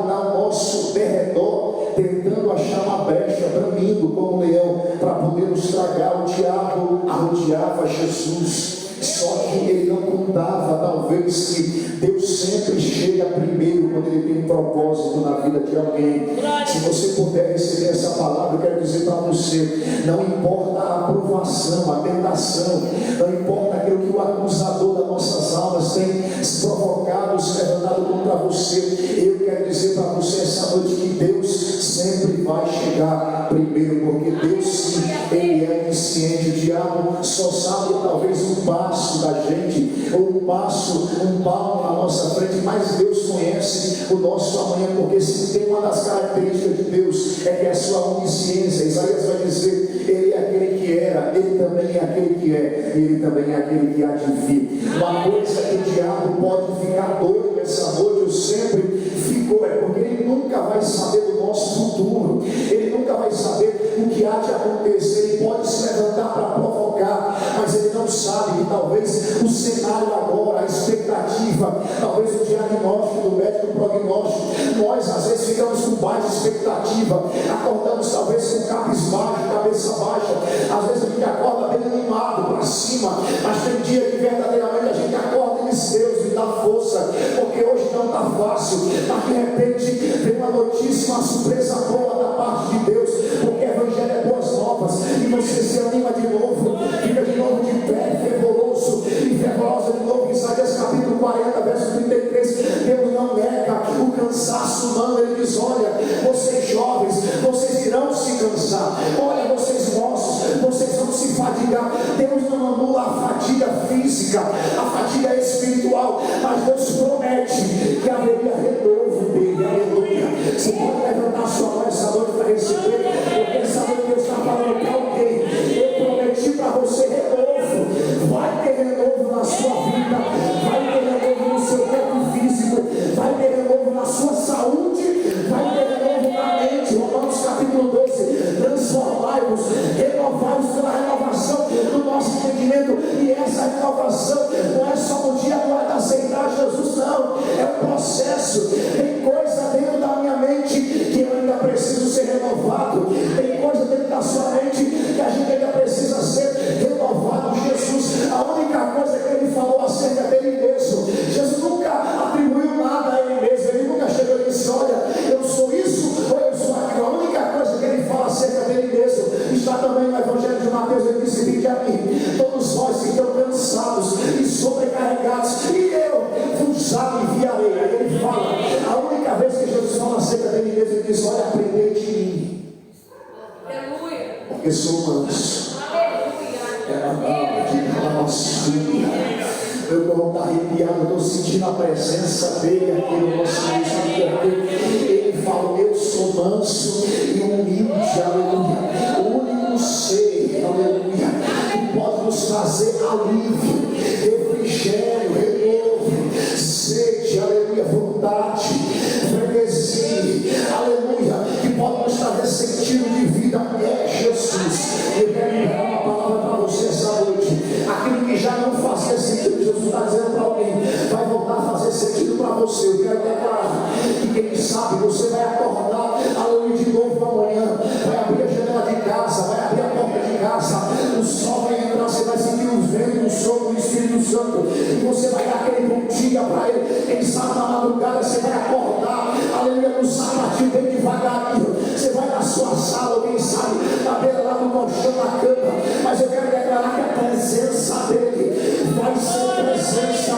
está ao nosso derredor, tentando achar uma brecha, bramindo como um leão, para poder nos tragar. O diabo arrodeava Jesus. Só que ele não contava, talvez, que Deus sempre chega primeiro quando ele tem um propósito na vida de alguém. Se você puder receber essa palavra, eu quero dizer para você: não importa a aprovação, a tentação, não importa aquilo que o acusador das nossas almas tem provocado, se levantado contra você, eu quero dizer para você essa noite que Deus sempre vai chegar primeiro, porque Deus sim, Ele é onisciente. O diabo só sabe talvez um passo da gente, ou um palmo na nossa frente, mas Deus conhece o nosso amanhã, porque se tem uma das características de Deus é que é a sua onisciência. Isaías vai dizer: Ele é aquele que era, Ele também é aquele que é, e Ele também é aquele que há de vir. Uma coisa que o diabo pode ficar doido essa noite, eu sempre fico, é porque ele nunca vai saber do nosso futuro, ele nunca vai saber o que há de acontecer. Ele pode se levantar para provocar, mas ele não sabe que talvez o cenário agora, a expectativa, talvez o diagnóstico do médico, o prognóstico, nós às vezes ficamos com baixa expectativa, acordamos talvez com cabisbaixo, cabeça baixa, às vezes a gente acorda bem animado para cima, mas tem dia que verdadeiramente a gente acorda e diz: Deus, me dá força, porque hoje não está fácil, mas de repente vem uma notícia, uma surpresa boa da parte de Deus, porque o Evangelho é boas novas, e você se anima de novo, fica de novo de pé, fervoroso e fervorosa de novo. Isaías capítulo 40, verso 33, Deus não nega o cansaço humano, Ele diz: olha, vocês jovens, vocês irão se cansar, olha, vocês moços, vocês vão se fadigar. Deus não anula a fadiga física, a fadiga espiritual, mas Deus promete que haveria renovo dele. Aleluia. Você pode levantar sua mão essa noite para receber, porque essa noite Deus está falando para alguém: eu prometi para você renovo. Vai ter renovo na sua vida, vai ter renovo no seu corpo físico, vai ter renovo na sua saúde, vai ter renovo na mente. Romanos capítulo 12: transformai-vos, renovai-vos pela renovação do nosso entendimento. E essa renovação não é só no dia do aceitar Jesus, não, é um processo. Tem coisa dentro da minha mente que eu ainda preciso ser renovado, tem coisa dentro da sua mente que a gente ainda precisa ser renovado. Jesus, a única coisa que Ele falou acerca dele mesmo, Jesus nunca atribuiu nada a Ele mesmo, Ele nunca chegou e disse: olha, eu sou isso ou eu sou aquilo. A única coisa que Ele fala acerca dele mesmo está também no Evangelho de Mateus. Ele disse: vinde a mim, todos vós que estão cansados e sobrecarregados, e eu vos aliviarei. Aí Ele fala, a única vez que Jesus fala acerca dele mesmo, Ele diz: olha, aprendei de mim, porque sou manso. Meu corpo está arrepiado, estou sentindo a presença dele aqui no nosso meio. Ele fala: eu sou manso e humilde, aleluia. O único ser, aleluia, que pode nos trazer alívio, refrigério, renovo, sede, aleluia, vontade, freguesia, aleluia, que pode nos trazer sentido de vida, é Jesus. Eu quero liberar uma palavra para você essa noite. Aquilo que já não fazia sentido, Jesus está dizendo para alguém, vai voltar a fazer sentido para você. Eu quero declarar que quem sabe você vai acordar, aleluia, de novo amanhã, vai abrir a janela de casa, vai abrir a porta de casa, o sol vai entrar, você vai sentir o vento, o sopro do Espírito Santo, e você vai dar aquele bom dia para Ele. Quem sabe na madrugada você vai acordar, aleluia, no sapatinho bem devagarinho, você vai na sua sala, quem sabe na beira lá do colchão, na cama, mas eu quero declarar que a presença dele vai ser presença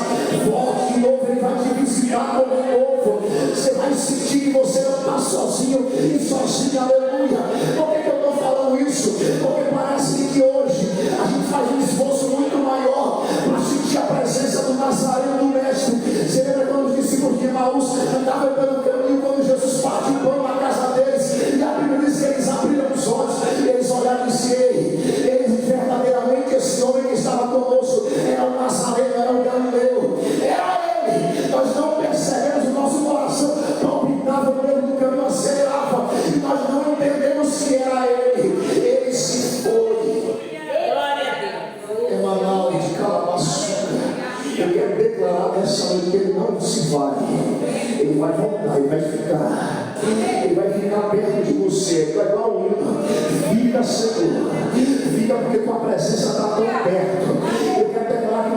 forte de novo. Ele vai te visitar como novo. Você vai sentir que você não está sozinho e sozinho, aleluia. Por que eu estou falando isso? Porque parece que hoje a gente faz um esforço muito maior para sentir a presença do Nazareno, do Mestre. Você lembra quando os discípulos de Emaús andavam pelo caminho, quando Jesus partiu o pão na casa deles, e a Bíblia diz que eles abriram os olhos e eles olharam e disseram: eles verdadeiramente, esse homem que estava conosco era o Nazareno, era o Galileu, era ele. Nós não percebemos, o nosso coração palpitava no meio do caminho, acelerava, e nós não entendemos que era ele. Ele se foi. Emmanuel de Calabaçuca. Eu quero declarar nessa noite que ele não se vai. Ele vai voltar, ele vai ficar. Ele vai ficar perto de você. Ele vai dar um hino. Fica, Senhor. Fica, porque tua presença está tão perto. Eu quero declarar que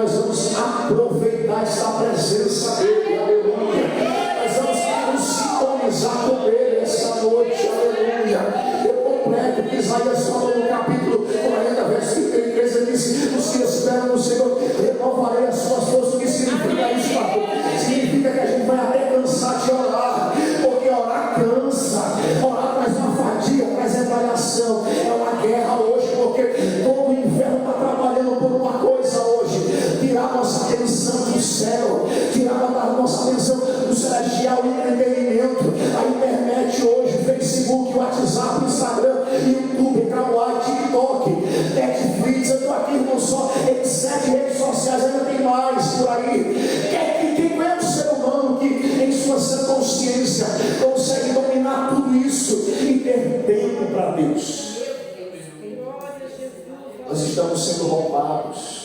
porque Isaías falou no capítulo 40, verso 33, ele disse: os que esperam no Senhor, renovarei as suas forças. O que significa isso, pastor? Significa que a gente vai até cansar de orar, porque orar cansa, orar traz uma fadiga, traz retaliação, é uma guerra hoje, porque todo o inferno está trabalhando por uma coisa hoje: tirar nossa atenção do céu, tirar a nossa atenção do celestial entretenimento. A internet hoje, Facebook, WhatsApp, Instagram, YouTube, Kawaii, TikTok, Netflix, eu estou aqui, irmão, só em 7 redes sociais, ainda tem mais por aí. Quem é o ser humano que em sua sã consciência consegue dominar tudo isso e ter tempo para Deus? Nós estamos sendo roubados.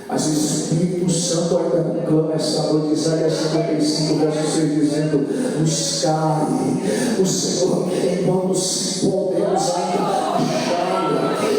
Mas o Espírito Santo ainda não clama essa noite. Isaías 55, verso 6, dizendo: buscai o Senhor enquanto podemos ainda achá-lo,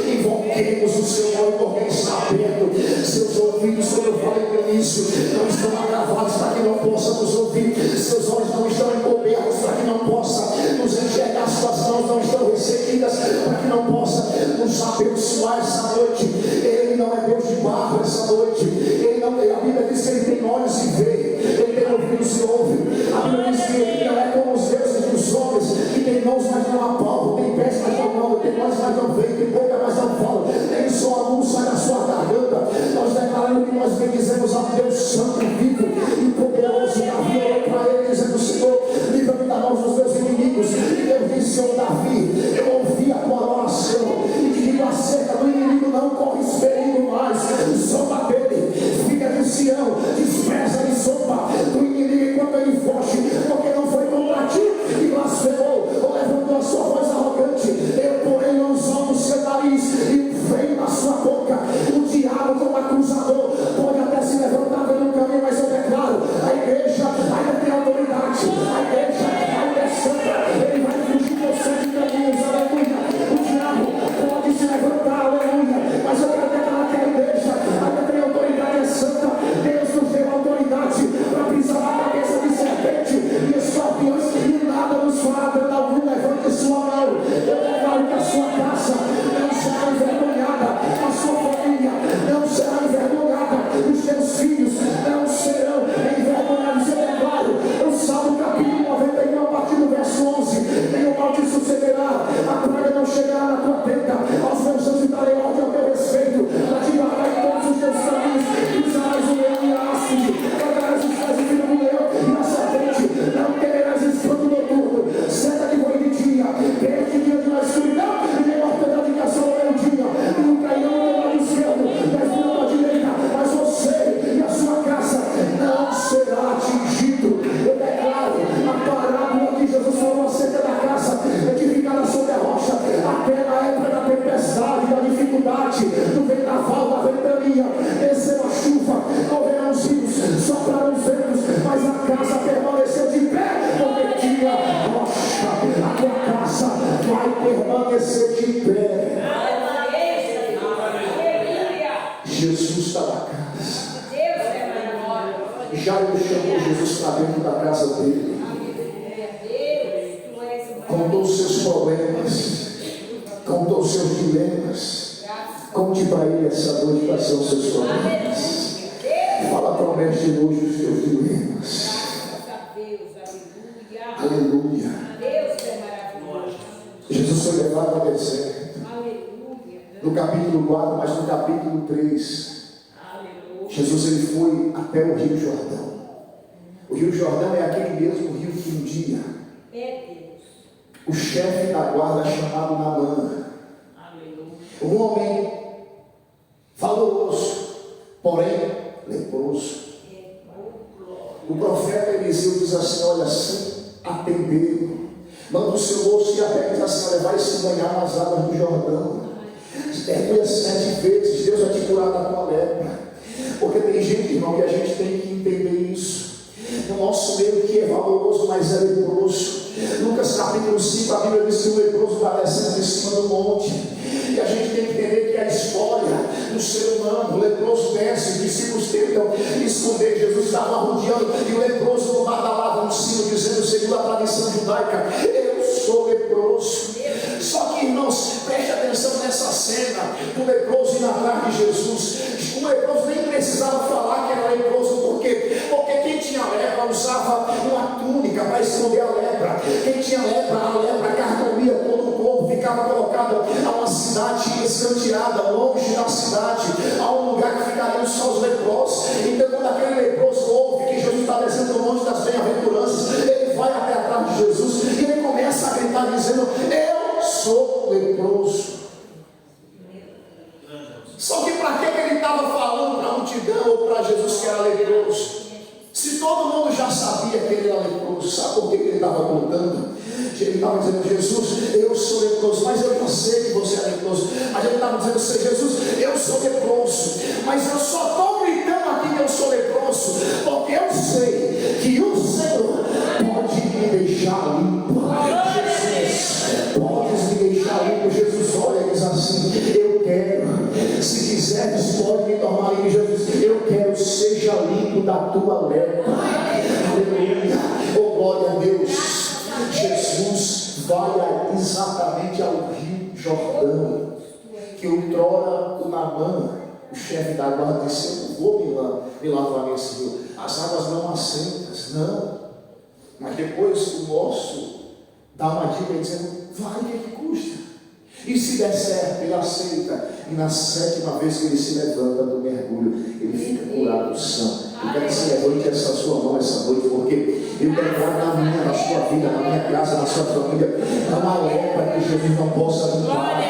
invoquemos o Senhor porque está perto. Seus ouvidos, quando eu falei no início, não estão agravados para que não possa nos ouvir, seus olhos não estão encobertos para que não possa nos enxergar, suas mãos não estão ressequidas para que não possa nos abençoar essa noite. Ele não é Deus de barro essa noite. Ele não tem, a Bíblia diz que ele tem olhos e vê, ele tem ouvidos e ouve. A Bíblia diz que ele não é como os deuses dos homens, que tem mãos mas não apalpam, tem pés mas não andam, tem olhos mas não veem, tem boca mas não falam, tem só a luz sai da sua garganta. Nós declaramos que nós bendizemos a Deus Santo, vivo e poderoso. Davi orou para ele dizendo: Senhor, livra-me da mão dos meus inimigos. E Deus disse ao Davi: eu ouvi a tua oração e te digo acerca do inimigo, não corres perigo mais. Zomba dele, fica de Sião, despreza e zomba do inimigo enquanto ele foge, porque não foi contra ti que blasfemou ou levantou a sua voz arrogante. Eu porei mãozão no seu nariz e um freio na sua boca. O diabo como acusador pode até se levantar pelo caminho, mas eu declaro: a igreja ainda tem autoridade, a igreja ainda é santa, ele vai fugir por 7 caminhos, aleluia. O diabo pode se levantar, aleluia, mas eu quero declarar que a igreja ainda tem autoridade, é santa. Deus nos deu autoridade para pisar na cabeça de serpente e escorpiões, e nada nos fará dano algum. Levante sua mão, eu declaro que a sua casa não será envergonhada, a sua família não será envergonhada, os seus filhos não serão envergonhados. Eu declaro, o Salmo capítulo 91, a partir do verso 11: nenhum mal te sucederá, a praga não chegará na tua tenda, aos meus anjos darei ordem ao teu respeito, para te guardar em todos os teus caminhos. Pisarás o leão e a áspide, tragarás os pés do filho do leão e a serpente, não temerás espanto noturno, seta que voe de dia, perde dia de uma escuridão, e nem mortandade que assola o dia, não cairão no lado esquerdo, desviando à direita, mas você e a sua casa não será atingido. Eu declaro a parábola que Jesus falou acerca da casa edificada sobre a rocha, até na época da tempestade, da dificuldade, do vendaval, da ventania, desceu a chuva, correram os rios, sopraram os ventos, mas a casa permaneceu de pé, porque tinha rocha. A tua casa vai permanecer de pé. Jesus está na casa. Jairo chamou Jesus para dentro da casa dele, contou os seus problemas, contou os seus dilemas. Conte para ele essa noite quais são os seus problemas. Fala para o mestre de hoje os teus dilemas. Aleluia. Jesus foi levado ao deserto. No capítulo 4, mas no capítulo 3, Jesus ele foi até o Rio Jordão. O Rio Jordão é aquele mesmo rio que um dia o chefe da guarda chamado Naamã, um homem valoroso, porém leproso. O profeta Eliseu diz assim: olha, sim, atendeu, manda o seu moço e até diz assim: olha, vai se banhar nas águas do Jordão, mergulha 7 vezes, Deus vai te curar da tua lepra. Porque tem gente, irmão, que a gente tem que entender isso. No nosso meio que é valoroso, mas é leproso. Lucas capítulo 5, a Bíblia diz que o leproso vai descendo em cima do monte. E a gente tem que entender que a história do ser humano, o leproso desce, os discípulos tentam esconder, Jesus estava rodeando, e o leproso no badalava um sino, dizendo, segundo a tradição judaica: eu sou leproso. Só que, irmão, atrás de Jesus. O leproso nem precisava falar que era leproso, por quê? Porque quem tinha lepra usava uma túnica para esconder a lepra. Quem tinha lepra, a lepra carcomia todo o corpo, ficava colocado a uma cidade escanteada, longe da cidade, a um lugar que ficariam só os leprosos. Então, quando aquele leproso ouve que Jesus está descendo do monte das bem-aventuranças, ele vai até atrás de Jesus e ele começa a gritar dizendo: eu sou leproso. Só que para que ele estava falando para a multidão ou para Jesus que era leproso? Se todo mundo já sabia que ele era leproso, sabe por que ele estava contando? Ele estava dizendo: Jesus, eu sou leproso, mas eu já sei que você é leproso. Mas ele estava dizendo assim: Jesus, eu sou leproso, mas eu só estou gritando aqui que eu sou leproso, porque eu sei que o Senhor pode me deixar limpo. Jesus, pode me deixar limpo. Jesus olha e diz assim: eu quero, se quiseres, pode me tornar limpo. Jesus, eu quero, seja limpo da tua lepra. Aleluia, oh glória a Deus. Jesus vai exatamente ao Rio Jordão, que outrora o Naamã, o chefe da guarda, disse: eu não vou me lavar nesse rio, as águas não assentas, não. Mas depois o moço dá uma dica dizendo: vai, o que custa? E se der certo, ele aceita. E na 7ª vez que ele se levanta do mergulho, ele fica curado do sangue. Eu quero que você levante essa sua mão essa noite, porque eu declaro na minha, na sua vida, na minha casa, na sua família, não há lepra que Jesus não possa limpar.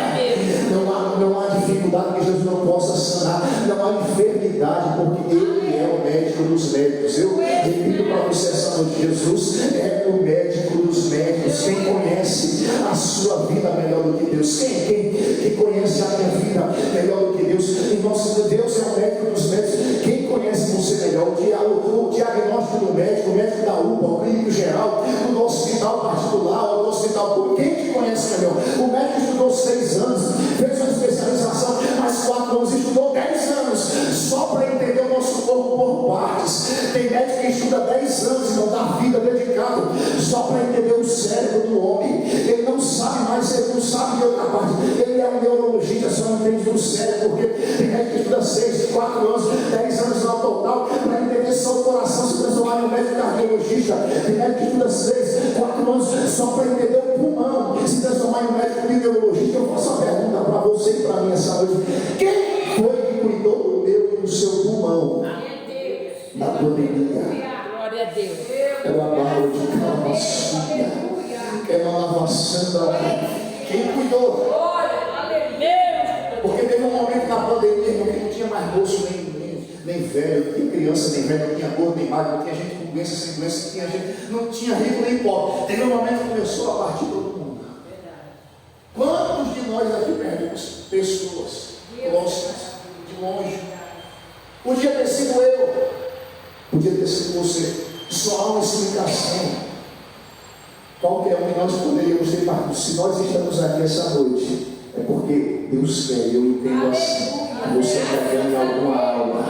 Não há dificuldade que Jesus não possa sanar. Não há enfermidade, porque Ele é o médico dos médicos. Eu repito para você essa noite: Jesus é o médico dos médicos. Quem conhece a sua vida melhor do que Deus? Quem conhece a minha vida melhor do que Deus? E nosso Deus é o médico dos médicos. Quem conhece você melhor? O diagnóstico do médico, o médico da UPA, o clínico geral, o hospital particular, o hospital público. Quem te conhece melhor? O médico estudou 6 anos, fez uma especialização, mais 4 anos, estudou 10 anos, só para entender o nosso corpo por partes. Tem médico que estuda 10 anos e não dá vida dedicado, só para entender o cérebro do homem. Ele não sabe mais, ele não sabe de outra parte. Ele é um neurologista, só não entende do cérebro, porque tem médico que estuda 6, 4 anos, 10 anos no total, para entender só o coração, se transformar em um médico cardiologista. Tem médico que estuda 6, 4 anos, só para entender o pulmão, se transformar em um médico neurologista. Eu faço uma pergunta para você e para mim essa noite: quem foi que cuidou do meu e do seu pulmão na pandemia? Glória a Deus. É uma barra de calmacia, é uma lavação. Quem cuidou? Porque teve um momento na pandemia que não tinha mais moço nem velho, não tinha criança nem velho, não tinha gordo nem magro, não tinha gente com doença sem doença, não tinha rico nem pobre. Teve um momento que começou a partir todo mundo. Quantos de nós aqui perdemos pessoas próximas, de longe? Podia ter sido eu, podia ter sido você. Só há uma explicação. Qualquer um de nós poderíamos ter partido. Se nós estamos aqui essa noite, é porque Deus quer, eu entendo assim. Você quer ganhar alguma alma,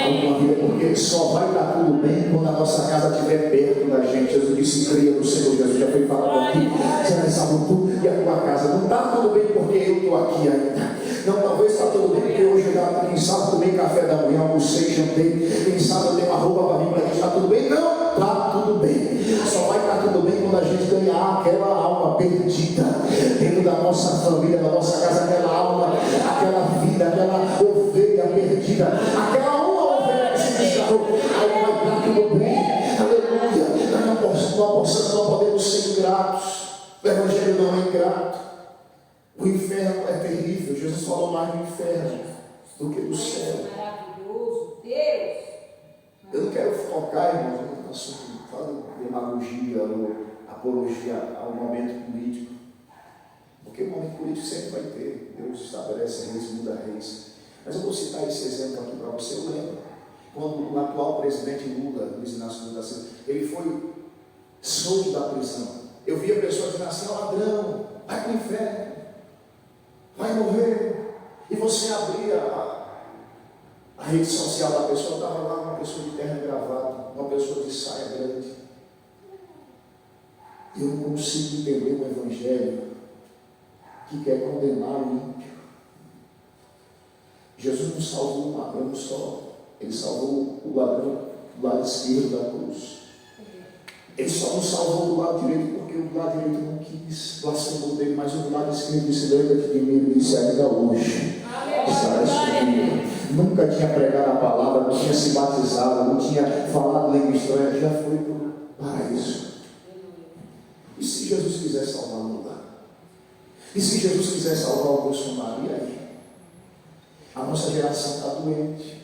alguma vida, porque só vai dar tudo bem quando a nossa casa estiver perto da gente. Jesus disse: creia no Senhor. Jesus já foi falando aqui: será salvo tu e a tua casa. Não está tudo bem porque eu estou aqui ainda. Não, talvez está tudo bem porque hoje eu quem sabe tomei café da manhã, almocei, jantei, quem sabe eu tenho uma roupa para mim, para está tudo bem. Não, está tudo bem. Só vai estar tudo bem quando a gente ganhar aquela alma perdida dentro da nossa família, da nossa casa, aquela alma, aquela vida, aquela ovelha perdida, aquela uma ovelha que se desgarrou. Aí vai estar tudo bem. Aleluia. Nós não podemos ser ingratos. O Evangelho não é ingrato. O inferno é terrível. Jesus falou mais do inferno do que do céu. Maravilhoso, Deus. Eu não quero focar, irmãos, no assunto de demagogia ou apologia ao momento político. Porque o momento político sempre vai ter. Deus estabelece reis, muda reis. Mas eu vou citar esse exemplo aqui para você. Eu lembro quando o atual presidente Lula, Luiz Inácio Lula da Silva, ele foi solto da prisão. Eu via pessoas dizendo assim: ladrão, vai para o inferno, vai morrer. E você abria a rede social da pessoa, estava lá uma pessoa de terno e gravata, uma pessoa de saia grande. Eu não consigo entender o Evangelho que quer condenar o ímpio. Jesus não salvou um ladrão só, Ele salvou o ladrão do lado esquerdo da cruz. Ele só não salvou do lado direito porque o lado direito não quis, blasfemou dele, mas o lado esquerdo disse: lembra-te de mim, ele disse: ainda hoje estarás comigo. Nunca tinha pregado a palavra, não tinha se batizado, não tinha falado língua estranha, já foi para o paraíso. E se Jesus quiser salvar o lugar? E se Jesus quiser salvar o Bolsonaro? E aí? A nossa geração está doente.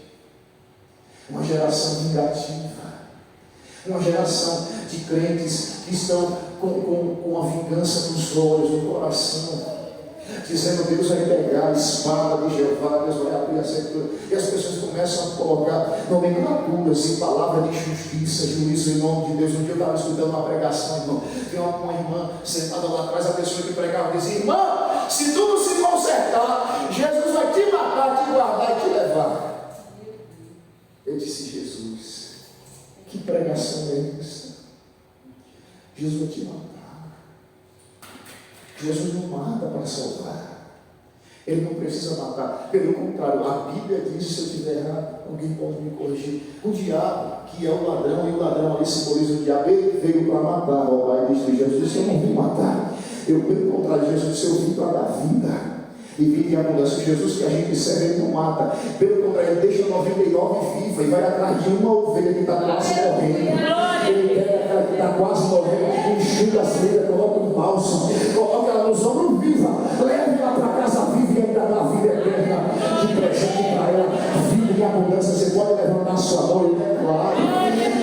Uma geração vingativa. Uma geração de crentes que estão com a vingança nos olhos, no coração, dizendo: Deus vai pegar a espada de Jeová, Deus vai abrir a sepultura. E as pessoas começam a colocar nomenclaturas e palavras de justiça, juízo em nome de Deus. Um dia eu estava escutando uma pregação, irmão, tem uma irmã sentada lá atrás, a pessoa que pregava dizia: irmã, se tudo se consertar, Jesus vai te matar, te guardar e te levar. Eu disse: Jesus, que pregação é essa? Jesus vai te matar. Jesus não mata para salvar. Ele não precisa matar. Pelo contrário, a Bíblia diz, se eu estiver errado, alguém pode me corrigir. O diabo, que é o ladrão, e o ladrão ali simboliza o diabo, ele veio para matar, roubar e destruir. Jesus disse: eu não vim matar. Pelo contrário, Jesus disse: eu vim para dar vida. E vida em abundância. Jesus que a gente serve, ele não mata. Pelo contrário, ele deixa 99 viva e vai atrás de uma ovelha que está quase morrendo. Ele pega aquela que está quase morrendo, enxuga as feridas, coloca um bálsamo, coloca ela nos ombros viva, leva ela para casa viva e ainda dá vida eterna de presente para ela. Vida em abundância. Você pode levantar a sua mão e declarar que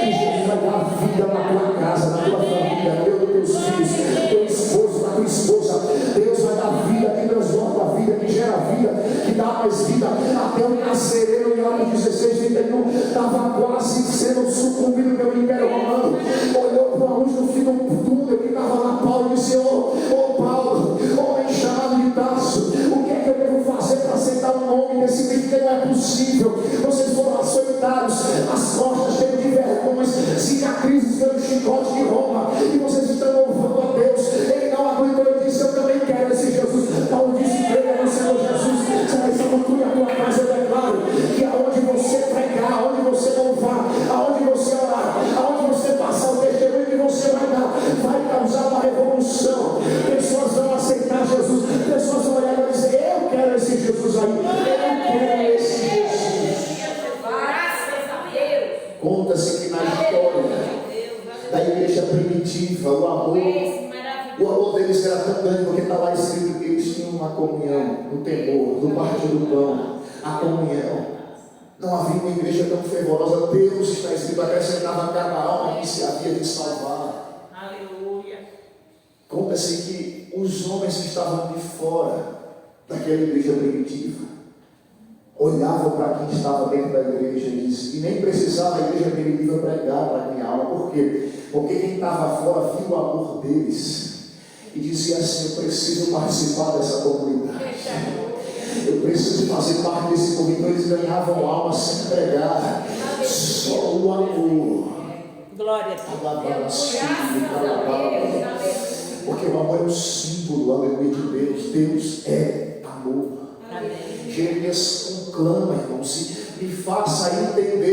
Jesus vai dar vida na tua casa, na tua família, no meio dos teus filhos, no teu esposo, na tua esposa. Deus vai dar vida que transforma a vida, que gera vida, que dá mais vida. Até o carcereiro, em Atos 16, 31, estava quase sendo sucumbido pelo Império Romano. Olhou para a luz do fim do túnel que estava lá, Paulo, e disse: ô Paulo, homem chamado de Tarso, o que é que eu devo fazer para aceitar o nome desse livro? Que não é possível. Vocês foram açoitados, as costas cheias de vergonhas, cicatrizes pelo chicote de Roma, e vocês estão louvando a Deus. Ele não aguentou, ele disse: eu também quero esse Jesus. Paulo disse: creia no Senhor Jesus, será essa cultura a tua casa. Eu declaro que aonde você pregar, aonde você louvar, aonde você orar, aonde você passar o testemunho que você vai dar, vai causar uma revolução. Pessoas vão aceitar Jesus, pessoas vão olhar e vão dizer: eu quero esse Jesus aí, eu quero esse Jesus. Graças a Deus. Conta-se que na história da igreja primitiva, o amor deles era tão grande, porque está lá escrito que eles tinham uma comunhão, no temor, no partir do pão, a comunhão. Não havia uma igreja tão fervorosa. Deus, está escrito, acrescentava cada alma que se havia de salvar. Aleluia. Conta-se que os homens que estavam de fora daquela igreja primitiva olhavam para quem estava dentro da igreja e nem precisava a igreja primitiva pregar para a minha alma. Por quê? Porque quem estava fora viu o amor deles e dizia assim: eu preciso participar dessa comunidade, eu preciso fazer parte desse povo. Então eles ganhavam alma sem pregar, só o amor. Glória a Deus. Porque o amor é um símbolo, aleluia, de Deus. Deus é amor. Jeremias conclama, irmão, se me faça entender.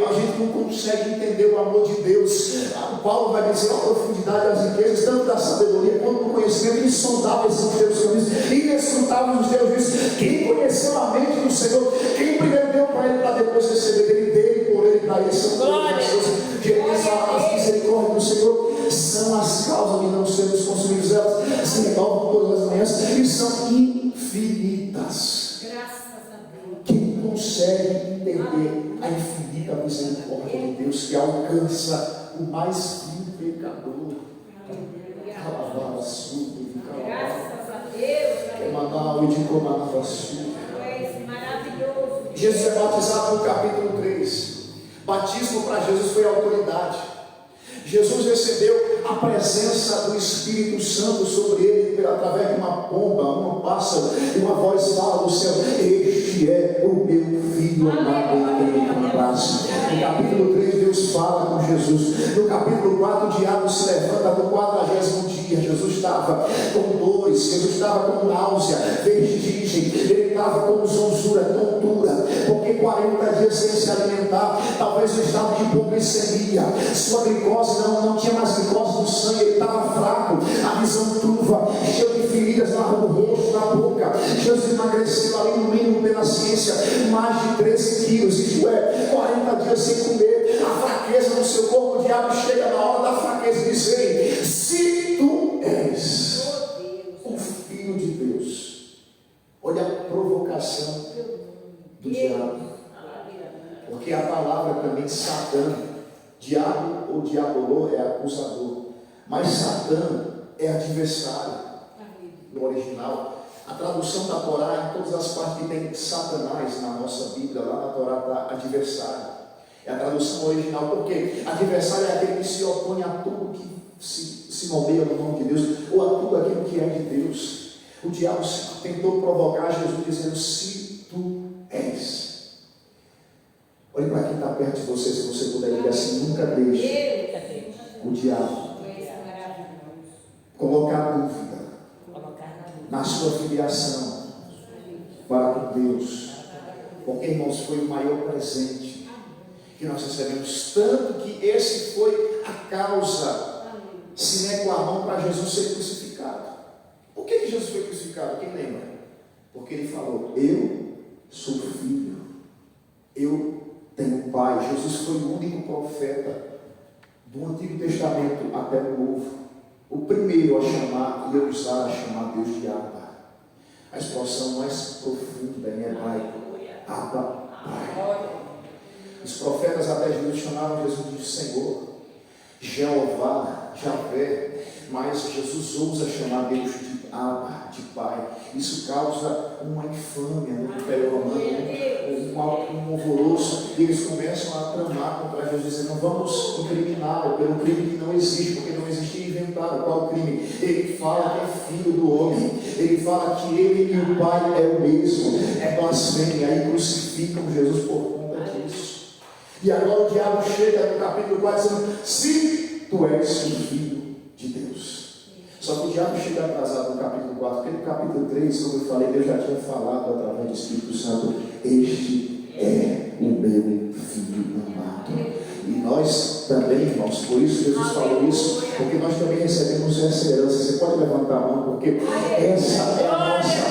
A gente não consegue entender o amor de Deus. Paulo vai dizer: a profundidade das riquezas, tanto da sabedoria quanto do conhecimento, insondáveis são os teus caminhos, inescrutáveis os teus juízos. Quem conheceu a mente do Senhor? Quem primeiro deu para ele, para depois receber dele, por ele, para ele? São todas as coisas. Jeremias fala: as misericórdias do Senhor são as causas de não sermos consumidos. Elas se renovam todas as manhãs e são infinitas. Quem consegue entender a infinita misericórdia de Deus que alcança o mais vil pecador? Calavara sua, Graças a Deus. Emanau e de Comanava sua. Maravilhoso. Jesus é batizado no capítulo 3. Batismo para Jesus foi autoridade. Jesus recebeu a presença do Espírito Santo sobre ele através de uma pomba, um pássaro, e uma voz fala do céu: este é o meu filho amado em quem eu me comprazo. No capítulo 3 Deus fala com Jesus. No capítulo 4 o diabo se levanta no 40º dia. Jesus está estava com dores, Jesus estava com náusea, vertigem, ele estava com zonzura, tontura, porque 40 dias sem se alimentar, talvez o estado de hipoglicemia, sua glicose não tinha mais glicose no sangue, ele estava fraco, a visão turva, cheio de feridas no rosto, na boca. Jesus emagreceu ali no mínimo pela ciência, mais de 13 quilos, isto é, 40 dias sem comer, a fraqueza no seu corpo, o diabo chega na hora da fraqueza e diz: ei, se tu és o Filho de Deus, olha a provocação do diabo, porque a palavra também Satã, diabo ou diabolô é acusador, mas Satã é adversário no original. A tradução da Torá, em todas as partes que tem Satanás na nossa Bíblia, lá na Torá está adversário. É a tradução original, porque adversário é aquele que se opõe a tudo que se nomeia no nome de Deus, ou a tudo aquilo que é de Deus. O diabo tentou provocar Jesus dizendo: se tu és. Olhe para quem está perto de você, se você puder dizer assim: nunca deixe o diabo colocar dúvida na sua filiação para com Deus, porque, irmãos, foi o maior presente que nós recebemos, tanto que esse foi a causa sine qua non para Jesus ser crucificado. Por que Jesus foi crucificado? Quem lembra? Porque ele falou: eu sou filho, eu tenho pai. Jesus foi o único profeta do Antigo Testamento até o Novo, o primeiro a chamar e a usar a chamar Deus de Abba. A expressão mais profunda em hebraico, Abba, Pai. Os profetas até Jesus chamavam Jesus de Senhor, Jeová, Javé, mas Jesus ousa chamar Deus de Abba, de Pai. Isso causa uma infâmia no Império Romano, um alvoroço, e eles começam a tramar contra Jesus, dizendo: não vamos incriminá-lo pelo crime que não existe, porque não existia inventado. Qual crime? Ele fala que é filho do homem, ele fala que ele e o Pai é o mesmo, é blasfêmia, aí crucificam Jesus por conta disso. E agora o diabo chega no capítulo 4 dizendo: se tu és o Filho de Deus. Só que o diabo chega atrasado no capítulo 4, porque no capítulo 3, como eu falei, Deus já tinha falado através do Espírito Santo: este é o meu Filho amado. E nós também, irmãos, por isso Jesus falou isso, porque nós também recebemos essa herança. Você pode levantar a mão, porque essa é a nossa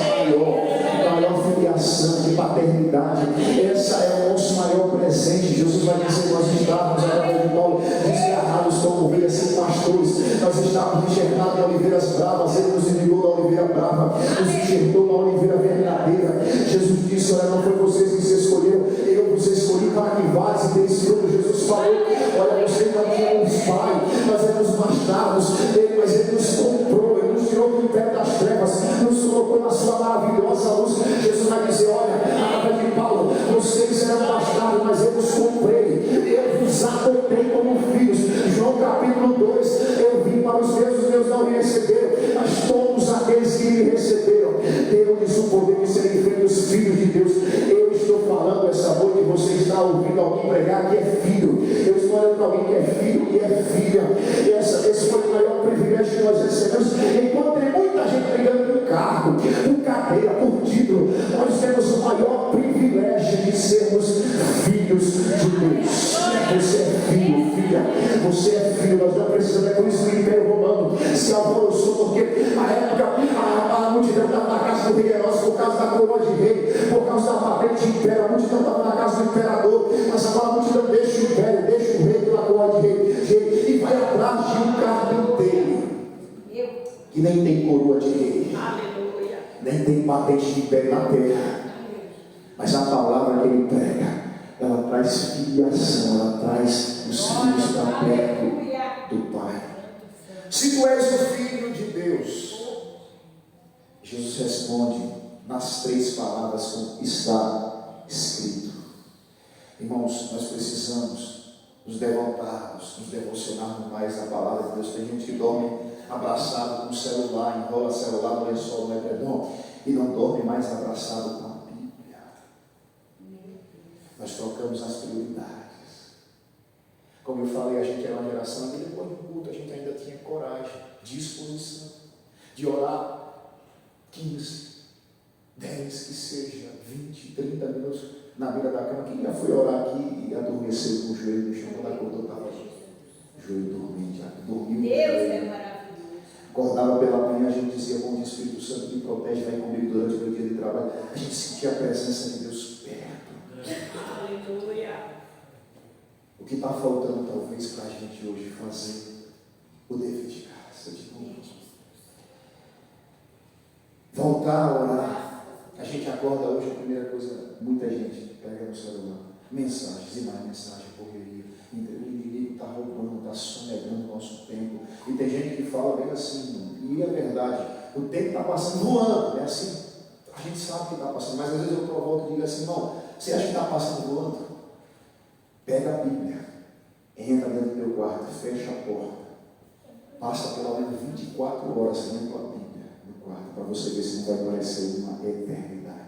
maior filiação de paternidade. Essa é o nosso maior presente. Jesus vai dizer: nós estávamos, através de Paulo, desgarrados como ovelhas sem pastores, nós estávamos enxergados em oliveiras bravas, ele nos enviou da oliveira brava, nos enxertou na oliveira verdadeira. Jesus disse: olha, não foi vocês que se escolheram, eu vos escolhi para que vás e deis fruto. Jesus falou: olha, você não tínhamos pai, nós éramos bastardos, mas ele nos comprou, ele nos tirou do império das trevas, nos colocou na sua maravilhosa luz. Jesus vai dizer: olha, através de Paulo, vocês eram bastardos, mas eu os comprei, eu vos adotei como filhos. João capítulo 2, eu vim para os meus não me receberam, mas todos aqueles que me receberam, deu-lhes o poder de serem feitos filhos de Deus. Eu estou falando essa noite, você está ouvindo alguém pregar que é filho. Eu estou olhando para alguém que é filho e é filha. Esse foi o maior privilégio que nós recebemos. Enquanto tem muita gente brigando por cargo, por cadeira, por título, nós temos o maior privilégio de sermos filhos de Deus. Você é filho, filha, você é filho. Nós não precisamos, é por isso que o Império Romano se alvoroçou, porque na época a multidão estava na casa do rei Herodes por causa da coroa de rei, por causa da patente de império. A multidão estava na casa do imperador, mas agora a multidão deixa o império, deixa o rei pela coroa de rei e vai atrás de um carpinteiro que nem tem coroa de rei, nem tem patente de império na terra, mas a palavra que ele prega, ela traz filiação, ela traz os filhos para perto do Pai. Se tu és o Filho de Deus, Jesus responde nas 3 palavras como está escrito. Irmãos, nós precisamos nos levantarmos, nos devocionarmos mais na palavra de Deus. Tem gente que dorme abraçado com o celular, enrola o celular no lençol, no edredom, e não dorme mais abraçado com a Bíblia. Nós trocamos as prioridades. Como eu falei, a gente era uma geração que depois do culto a gente ainda tinha coragem, disposição. de orar 15, 10, que seja 20, 30 minutos na beira da cama. Quem já foi orar aqui e adormeceu com o joelho no chão? Quando acordou, estava o joelho dormente, dormiu. Deus é maravilhoso. Acordava pela manhã, a gente dizia: bom dia, Espírito Santo, me protege, vai comigo durante o meu dia de trabalho. A gente sentia a presença de Deus perto. Aleluia. O que está faltando talvez para a gente hoje fazer o dever de graça de novo. Voltar a orar. A gente acorda hoje, a primeira coisa, muita gente pega no celular, mensagens e mais mensagens, correria. O inimigo está roubando, está sonegando o nosso tempo. E tem gente que fala bem assim, e é verdade, o tempo está passando voando, é assim. A gente sabe que está passando, mas às vezes eu provoco e digo assim: não, você acha que está passando voando? Pega a Bíblia, entra dentro do teu quarto, fecha a porta, passa pelo menos 24 horas lendo a Bíblia no quarto, para você ver se não vai parecer uma eternidade.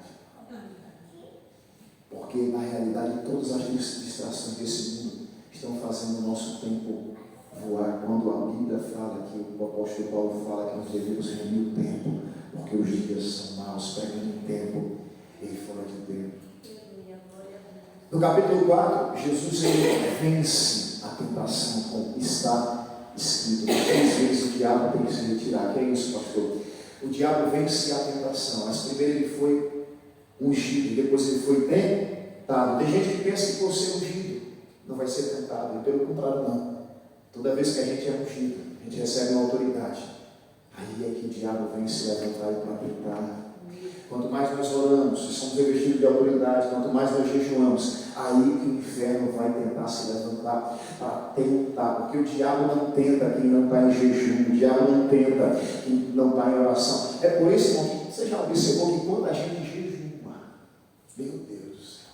Porque na realidade todas as distrações desse mundo estão fazendo o nosso tempo voar. Quando a Bíblia fala, que o apóstolo Paulo fala que nós devemos remir o tempo, porque os dias são maus, pregando em tempo e fora de tempo. No capítulo 4, Jesus vence a tentação, como está escrito. 3 vezes o diabo tem que se retirar. Que é isso, pastor? O diabo vence a tentação. Mas primeiro ele foi ungido, depois ele foi tentado. Tem gente que pensa que por ser ungido não vai ser tentado, e pelo contrário, não. Toda vez que a gente é ungido, a gente recebe uma autoridade. Aí é que o diabo vem se levantar para tentar. Quanto mais nós oramos, se somos revestidos de autoridade, quanto mais nós jejuamos, aí que o inferno vai tentar se levantar para tentar. Porque o diabo não tenta quem não está em jejum, o diabo não tenta quem não está em oração. É por isso, irmão, que você já observou que quando a gente jejuma, meu Deus do céu,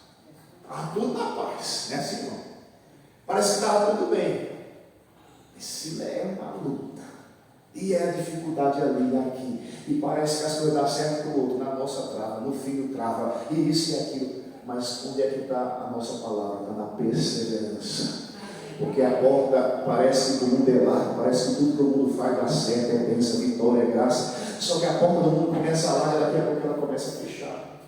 está tudo na paz, né, assim, irmão? Parece que estava tudo bem. Isso é uma luta. E é a dificuldade ali e aqui. E parece que as coisas dão certo para o outro. Na nossa trava, no filho trava. E isso e aquilo. Mas onde é que está a nossa palavra? Está na perseverança. Porque a porta parece que o mundo é largo. Parece que tudo que o mundo faz dá certo. É bênção, vitória, é graça. Só que a porta do mundo começa larga. Daqui a pouco ela começa a fechar.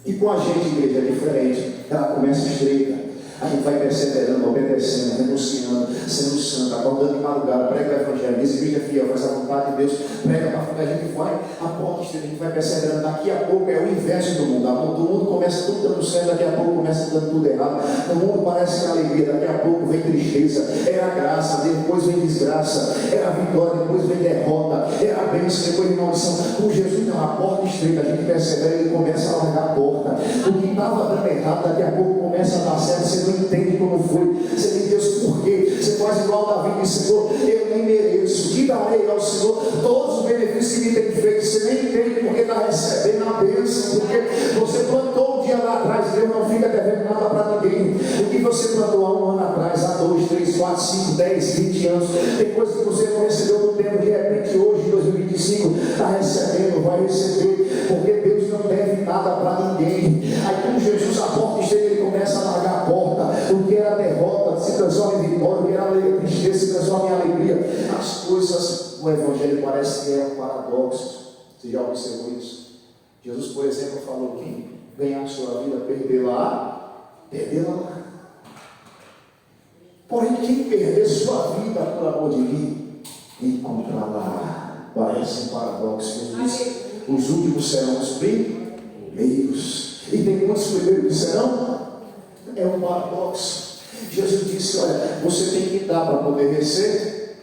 E com a gente, igreja, é diferente. Ela começa estreita. A gente vai perseverando, obedecendo, renunciando, sendo santo, acordando de madrugada, prega o Evangelho, exige fiel, faz a vontade de Deus, prega para frente, a gente vai, a porta estreita, a gente vai perseverando. Daqui a pouco é o inverso do mundo. Do mundo começa tudo dando certo, daqui a pouco começa dando tudo errado. No mundo parece alegria, daqui a pouco vem tristeza, é a graça, depois vem desgraça, é a vitória, depois vem derrota, é a bênção, depois vem maldição. Com Jesus não, a porta estreita, a gente persevera e ele começa a largar a porta. O que estava dando errado, daqui a pouco começa a dar certo. Você não entende como foi, você diz: Deus, por quê? Você faz igual Davi disse: Senhor, eu nem mereço, que darei ao Senhor todos os benefícios que me tem feito. Você nem entende porque está recebendo a bênção, porque você plantou um dia lá atrás. Deus não fica devendo nada para ninguém. O que você plantou há 1 ano atrás, há 2, 3, 4, 5, 10, 20 anos, tem coisa que você não recebeu no tempo, de repente hoje, em 2025, está recebendo, vai receber, porque Deus não deve nada para ninguém. Aí com Jesus a porta estreita, ele começa a largar a porta. O que era derrota se transforma em vitória, o que era tristeza se transforma em alegria. As coisas no Evangelho parecem que é um paradoxo. Você já observou isso? Jesus, por exemplo, falou: quem ganhar a sua vida, perdê-la. Porém, quem perder sua vida por amor de mim, encontrá-la. Parece um paradoxo. Os últimos serão os primeiros. E tem muitos primeiros que serão. É um paradoxo. Jesus disse: olha, você tem que dar para poder receber.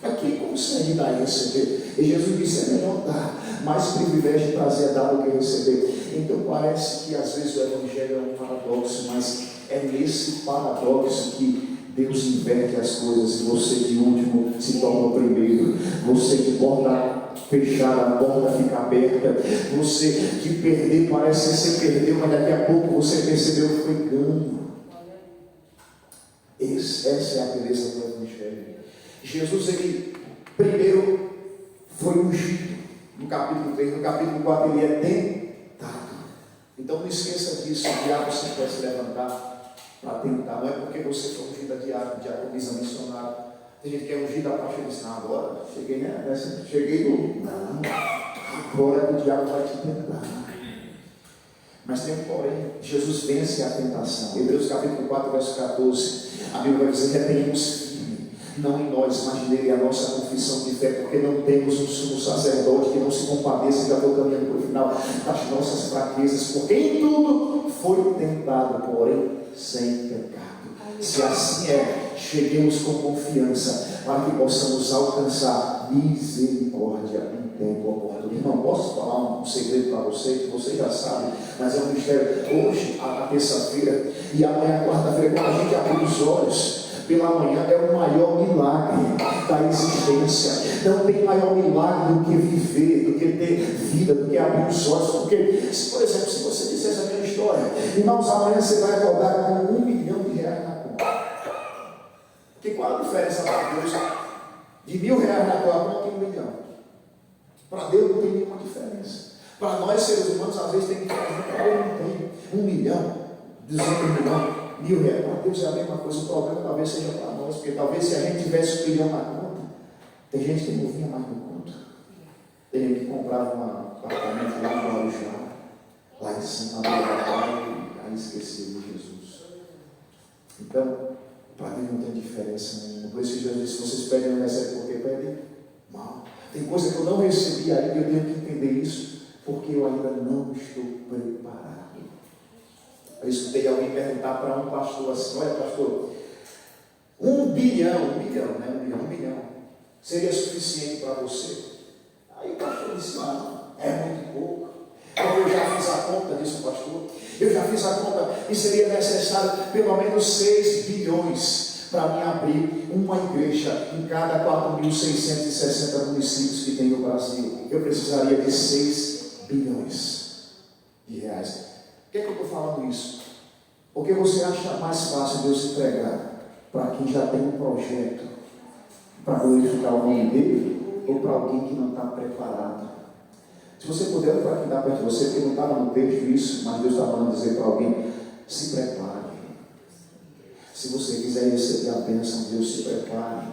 Mas quem consegue dar e receber? E Jesus disse: é melhor dar. Mais privilégio de trazer a dar do que receber. Então parece que às vezes o Evangelho é um paradoxo, mas é nesse paradoxo que Deus inverte as coisas. E você de último se torna o primeiro. Você de porta fechada, a porta fica aberta. Você de perder, parece que você perdeu, mas daqui a pouco você percebeu que foi ganho. Essa é a beleza do Evangelho. Jesus, ele primeiro foi ungido no capítulo 3, no capítulo 4 ele é tentado. Então não esqueça disso. O diabo sempre vai se levantar para tentar. Não é porque você foi ungido a diaconisa missionário, Tem gente que é ungida a parte e diz, não, agora cheguei, né? Cheguei no. Não, agora o diabo vai te tentar. Mas tem um porém, Jesus vence a tentação. Hebreus capítulo 4, verso 14. A Bíblia vai dizer, retenhamos firme, não em nós, mas nele a nossa confissão de fé, porque não temos um sumo sacerdote que não se compadeça, já estou caminhando para o final, das nossas fraquezas, porque em tudo foi tentado, porém sem pecado. Se assim é, cheguemos com confiança para que possamos alcançar misericórdia em tempo oportuno. Irmão, posso falar um segredo para você, que você já sabe, mas é um mistério. Hoje, a terça-feira, e amanhã, quarta-feira, quando a gente abrir os olhos pela manhã, é o maior milagre da existência. Não tem maior milagre do que viver, do que ter vida, do que abrir os olhos. Porque, por exemplo, se você dissesse a minha história, irmãos, amanhã você vai acordar com R$1 milhão na conta. Porque qual a diferença para Deus de R$1.000 na tua conta e 1 milhão? Para Deus não tem nenhuma diferença. Para nós seres humanos, às vezes tem que fazer, para Deus não tem 1 milhão, 200 milhões, R$1.000. Para Deus é a mesma coisa. O problema talvez seja para nós, porque talvez se a gente tivesse 1 milhão na conta, tem gente que não vinha mais no conto. Tem gente que comprava um apartamento lá no Arujá, lá em cima da praia, aí esqueceu de Jesus. Então, para Deus não tem diferença nenhuma. Por isso que Jesus disse, vocês pedem não recebem porque pedem mal. Tem coisa que eu não recebi ainda, eu tenho que entender isso, porque eu ainda não estou preparado. Eu escutei alguém perguntar para um pastor assim, olha pastor, 1 bilhão, seria suficiente para você? Aí o pastor disse, não, é muito pouco. Eu já fiz a conta, disse o pastor, eu já fiz a conta e seria necessário pelo menos 6 bilhões para mim abrir uma igreja em cada 4.660 municípios que tem no Brasil. Eu precisaria de 6 bilhões de reais. Por que eu estou falando isso? Porque você acha mais fácil Deus entregar para quem já tem um projeto para glorificar o nome dele ou para alguém que não está preparado? Se você puder, para quem está perto de você, porque não estava no texto isso, mas Deus está falando dizer para alguém, se prepare. Se você quiser receber a bênção de Deus, se prepare.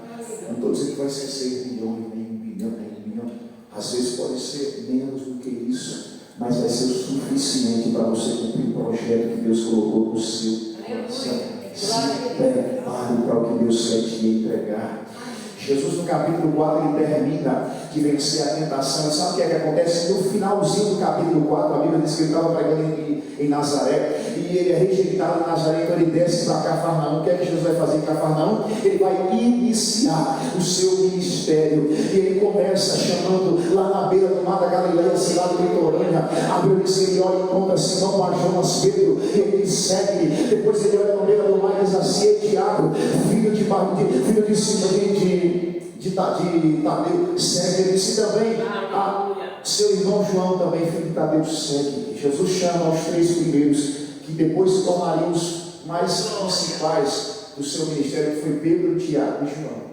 Não estou dizendo que vai ser 6 milhões, nem 1 bilhão, nem 1 milhão. Às vezes pode ser menos do que isso, mas vai ser o suficiente para você cumprir o projeto que Deus colocou no seu coração. Se prepare para o que Deus quer te entregar. Jesus no capítulo 4 ele termina de vencer a tentação. E sabe o que é que acontece? No finalzinho do capítulo 4, a Bíblia diz que ele estava pregando em Nazaré, e ele é rejeitado em Nazaré, então ele desce para Cafarnaum. O que é que Jesus vai fazer em Cafarnaum? Ele vai iniciar o seu ministério, e ele começa chamando lá na beira do mar da Galileia, cidade litorânea. A Bíblia diz que ele olha e encontra Simão, Jonas, Pedro, e ele segue. Depois ele olha na beira do mar e diz assim, Tiago, filho de Simão, de Tadeu, segue. Ele disse também seu irmão João, também filho de Tadeu, segue. Jesus chama os 3 primeiros, que depois se tornariam os mais principais do seu ministério, que foi Pedro, Tiago e João.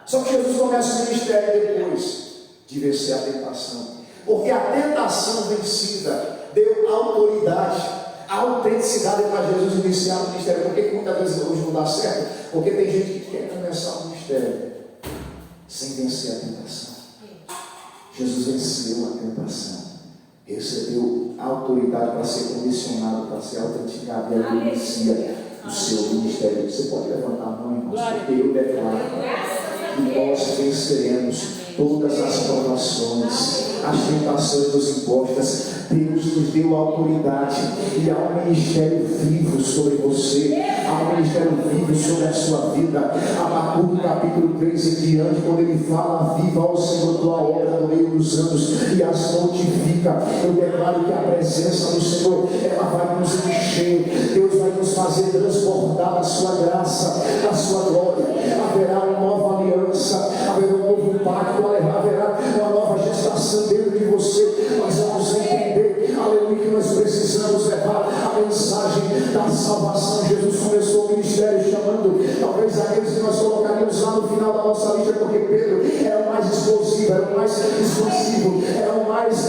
Só que Jesus começa o ministério depois de vencer a tentação, porque a tentação vencida deu autoridade, autenticidade para Jesus iniciar o ministério. Por que muitas vezes hoje não dá certo? Porque tem gente que quer começar o ministério sem vencer a tentação. Jesus venceu a tentação, recebeu autoridade para ser condicionado, para ser autenticado, e ele inicia o seu ministério. Você pode levantar a mão, irmãos, porque eu declaro que nós venceremos todas as provações, as tentações nos impostas. Deus nos deu autoridade, e há um ministério vivo sobre você, há um ministério vivo sobre a sua vida. Abacuque capítulo 3 em diante, quando ele fala, viva ao Senhor tua obra no meio dos anos e as notifica. Eu declaro que a presença do Senhor, ela vai nos encher. Deus vai nos fazer transbordar da sua graça, da sua glória. Haverá uma nova aliança, haverá um novo pacto, haverá uma nova gestação dentro de você. Nós vamos entender, aleluia, que nós precisamos levar a mensagem da salvação. Jesus começou o ministério chamando, talvez aqueles que nós colocaríamos lá no final da nossa lista, porque Pedro era o mais explosivo, era o mais expansivo, era o mais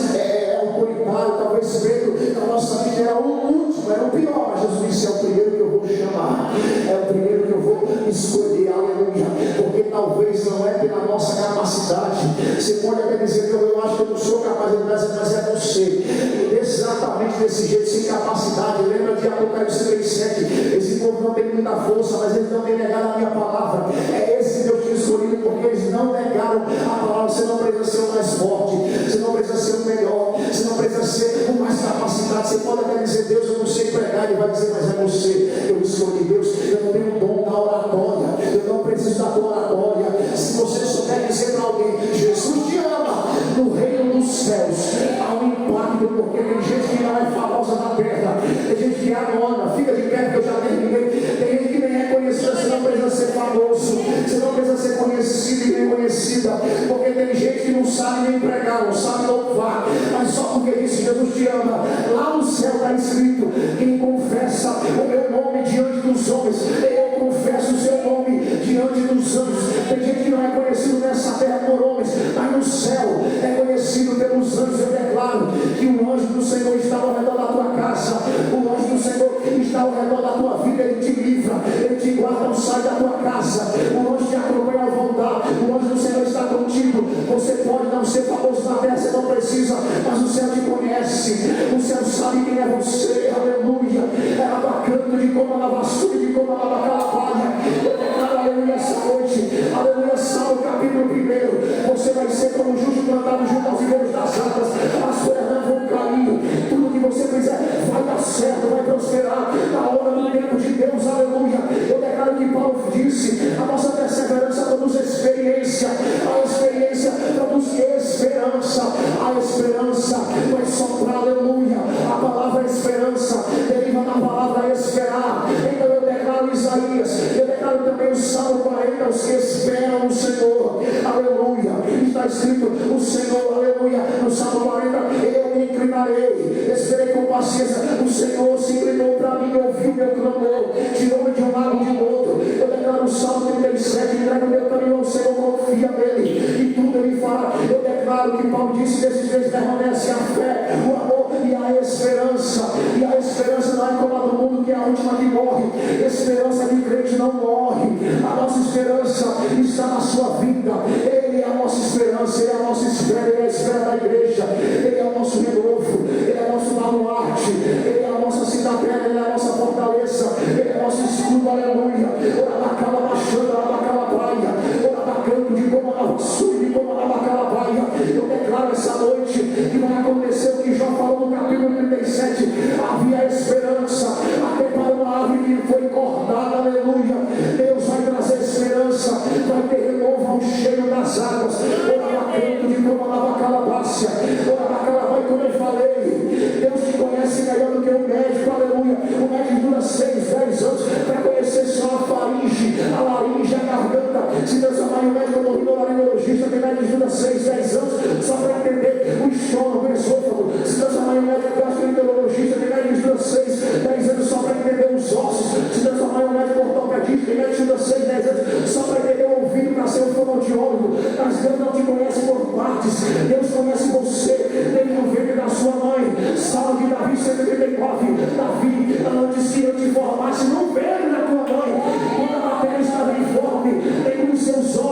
autoritário. Talvez Pedro, na nossa lista, era o último, não era o pior, mas Jesus disse: é o primeiro que eu vou chamar, é o primeiro que eu vou escolher, aleluia, porque talvez não é pela nossa capacidade. Você pode até dizer: eu acho que eu não sou capaz de fazer, mas é você, exatamente desse jeito, sem capacidade. Lembra de Apocalipse 3:7? Esse povo não tem muita força, mas eles não têm negado a minha palavra. É esse Deus que escolhido, porque eles não negaram a palavra. Você não precisa ser o mais forte, você não precisa ser o melhor, você não precisa ser o mais capacitado. Você pode até dizer: Deus, eu não sei pregar. Ele vai dizer: mas é você, eu escolhi. Deus, eu não tenho o dom da oratória, eu não preciso da tua oratória. Se você souber dizer para alguém: Jesus te ama, no reino dos céus há um impacto, porque tem gente que não é famosa na terra, tem gente que é anônima. Fica de pé que eu já terminei. Tem gente que nem é conhecida. Você não precisa ser famoso, você não precisa ser conhecido e nem conhecida, porque tem gente que não sabe nem pregar, não sabe louvar, mas só porque disse: Jesus te ama. Lá no céu está escrito: quem confessa o meu nome diante dos homens, eu confesso o seu nome diante dos anjos. Tem gente que não é conhecido nessa terra por homens, mas no céu é conhecido pelos anjos. Eu declaro que o anjo do Senhor está ao redor da tua casa, o anjo do Senhor está ao redor da tua vida. Ele te livra, ele te guarda, não sai da tua casa. O anjo te acompanha ao voltar, o anjo do Senhor está contigo. Você pode não ser famoso na terra, você não precisa, mas o céu te conhece, o céu sabe quem é você, aleluia. É abacando de como a lavassura, de como a lavacalapalha. Eu declaro, aleluia, essa noite, aleluia, Salmo capítulo 1. Você vai ser como o justo plantado junto aos ribeiros das águas, as folhas não vão cair, tudo que você fizer vai dar certo, vai prosperar, na hora do tempo de Deus, aleluia. Eu declaro que Paulo disse: a nossa perseverança produz experiência, a experiência produz esperança, a esperança vai soprar, aleluia. A palavra esperança deriva da palavra esperar. Então eu declaro Isaías, eu declaro também o Salmo 40, os que esperam no Senhor, aleluia. Está escrito: o Senhor, aleluia, no Salmo 40, eu me inclinarei, esperei com paciência, o Senhor se inclinou para mim, ouviu meu clamor, tirou-me de um lado e de outro. Eu declaro o Salmo 37, entrega o meu caminho ao Senhor, confia nele e tudo ele fará. Eu declaro que Paulo disse: nesses dias permanece a fé, o amor e a esperança. E a esperança não é como a do mundo, que é a última que morre. Esperança de crente não morre. A nossa esperança está na sua vida. Ele é a nossa esperança, ele é a nossa espera, ele é a espera da igreja, ele é o nosso renovo, ele é o nosso baluarte, ele é a nossa cidadela, ele é a nossa fortaleza, ele é o nosso escudo, aleluia. Ora bacala baixando, ora bacala praia, ora bacando de como a sul, de como a bacala praia. Eu declaro essa noite que vai acontecer o que Jó falou no capítulo 37. Havia esperança até para uma árvore que foi cortada, aleluia. Deus vai trazer esperança, vai ter renovo ao cheio das águas. Ora bacando de como a bacala bácia, ora bacala vai, como eu falei. Deus te conhece melhor do que o médico, aleluia. O médico dura 6, 10 anos para conhecer só a faringe, a laringe, a garganta. Se Deus amar o médico, eu não laringologista, tem médico que dura 6, 10 anos só para entender o estômago, o esôfago. Se Deus amar o médico gastroenterologista, tem médico que dura 6, 10 anos só para entender os ossos. Se Deus amar o médico ortopedista, tem médico que dura 6, 10 anos só para entender o ouvido, para ser um fonoaudiólogo. Mas Deus não te conhece por partes, Deus conhece você desde o ventre da sua mãe. Salmo de Davi 139. Davi não disse: eu te formasse no ventre da tua mãe, quando a matéria estava informe, tem os seus olhos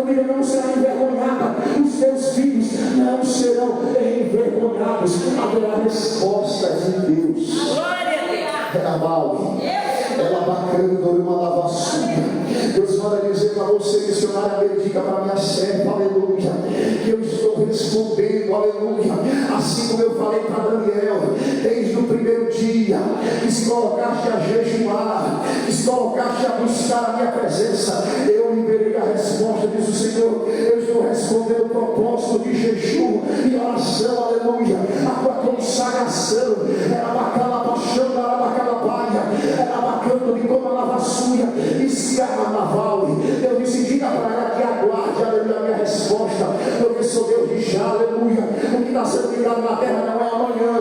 família não será envergonhada, os teus filhos não serão envergonhados. Haverá resposta de Deus. Glória a Deus. Ela bacana, uma lavassunha. Deus manda dizer para você, missionária, diga para minha serva, aleluia, que eu estou respondendo, aleluia, assim como eu falei para Daniel, desde o primeiro dia, que se colocaste a jejuar, que se colocaste a buscar a minha presença, eu liberei a resposta, diz o Senhor. Eu estou respondendo o propósito de jejum e oração, aleluia, a tua consagração, era bacana, paixão, era bacana, paia, era bacana de como a lavassunha, e se naval. Eu disse, diga para ela que aguarde, aleluia, a minha resposta, porque sou Deus de já, aleluia. O que está sendo ligado na terra não é amanhã,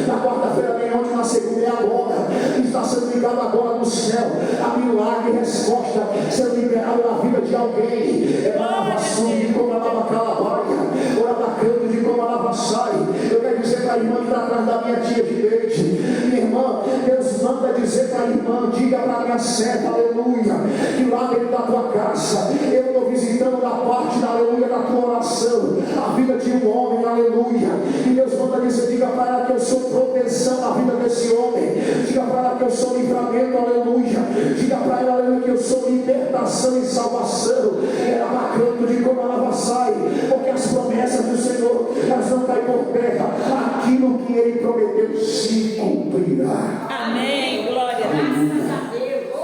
na quarta-feira nem ontem, na segunda é agora. O que está sendo ligado agora no céu, a milagre e resposta sendo liberado na vida de alguém. É uma lavação de como a lava calabaia, ou a canto de como a lava sai. Eu quero dizer para a irmã que está atrás da minha tia de leite, minha irmã, Deus manda dizer para a irmã, diga para a minha serva, aleluia, que lá dentro da tua casa, eu estou visitando da parte da aleluia da tua oração, a vida de um homem, aleluia, e Deus manda dizer, diga para ela que eu sou proteção na vida desse homem, diga para ela que eu sou livramento, aleluia, diga para ela, aleluia, que eu sou libertação e salvação. Era bacana de como ela sai, porque as promessas do Senhor, elas não caem por terra, aquilo que Ele prometeu se cumprirá. Amém, glória a Deus.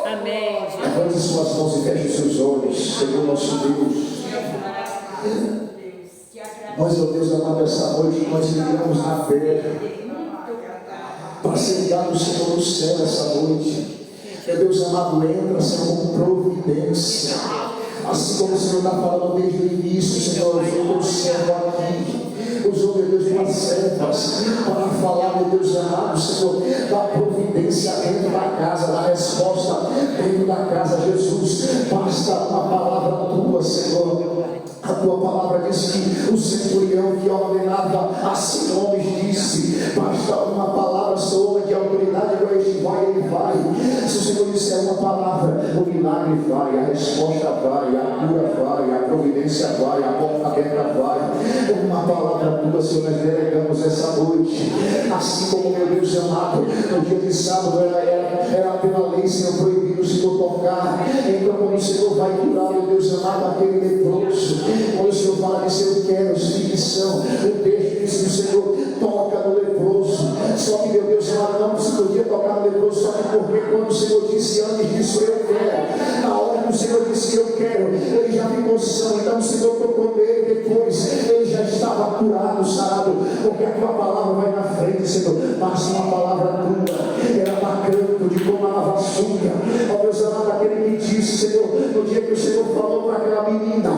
Amém. Levante suas mãos e feche seus olhos, Senhor nosso Deus. Nós, ó Deus amado, essa noite nós ligamos na terra para ser ligado, Senhor, no céu essa noite. Meu Deus amado, entra, Senhor, com providência. Assim como o Senhor está falando desde o início, Senhor, eu estou servo aqui. Usou, meu Deus, tuas servas para falar, meu Deus amado, Senhor, da providência dentro da casa, da resposta dentro da casa, Jesus. Basta uma palavra tua, Senhor. A tua palavra diz que o centurião que ordenava a 100 homens disse, basta uma palavra, sou homem de autoridade, agora este vai, ele vai. Se o Senhor disser uma palavra, o milagre vai, a resposta vai, a cura vai, a providência vai, a porta aberta vai. Uma palavra tua, Senhor, nós delegamos essa noite. Assim como, meu Deus amado, no dia de sábado era pela lei, Senhor, proibido o Senhor tocar. Então, quando o Senhor vai curar, meu Deus amado, aquele leproso, quando o Senhor fala disso, eu quero, os filhos são, o texto diz que o Senhor toca no leproso. Só que, meu Deus amado, não se podia tocar no leproso, só que porque quando o Senhor disse antes disso, eu quero, na hora que o Senhor disse eu quero, ele já ficou são. Então o Senhor tocou nele, depois ele já estava curado, sarado, porque a tua palavra vai na frente, Senhor. Basta uma palavra tua, era bacana de como a lavassunha. Ó Deus amado, aquele que disse, Senhor, no dia que o Senhor falou para aquela menina,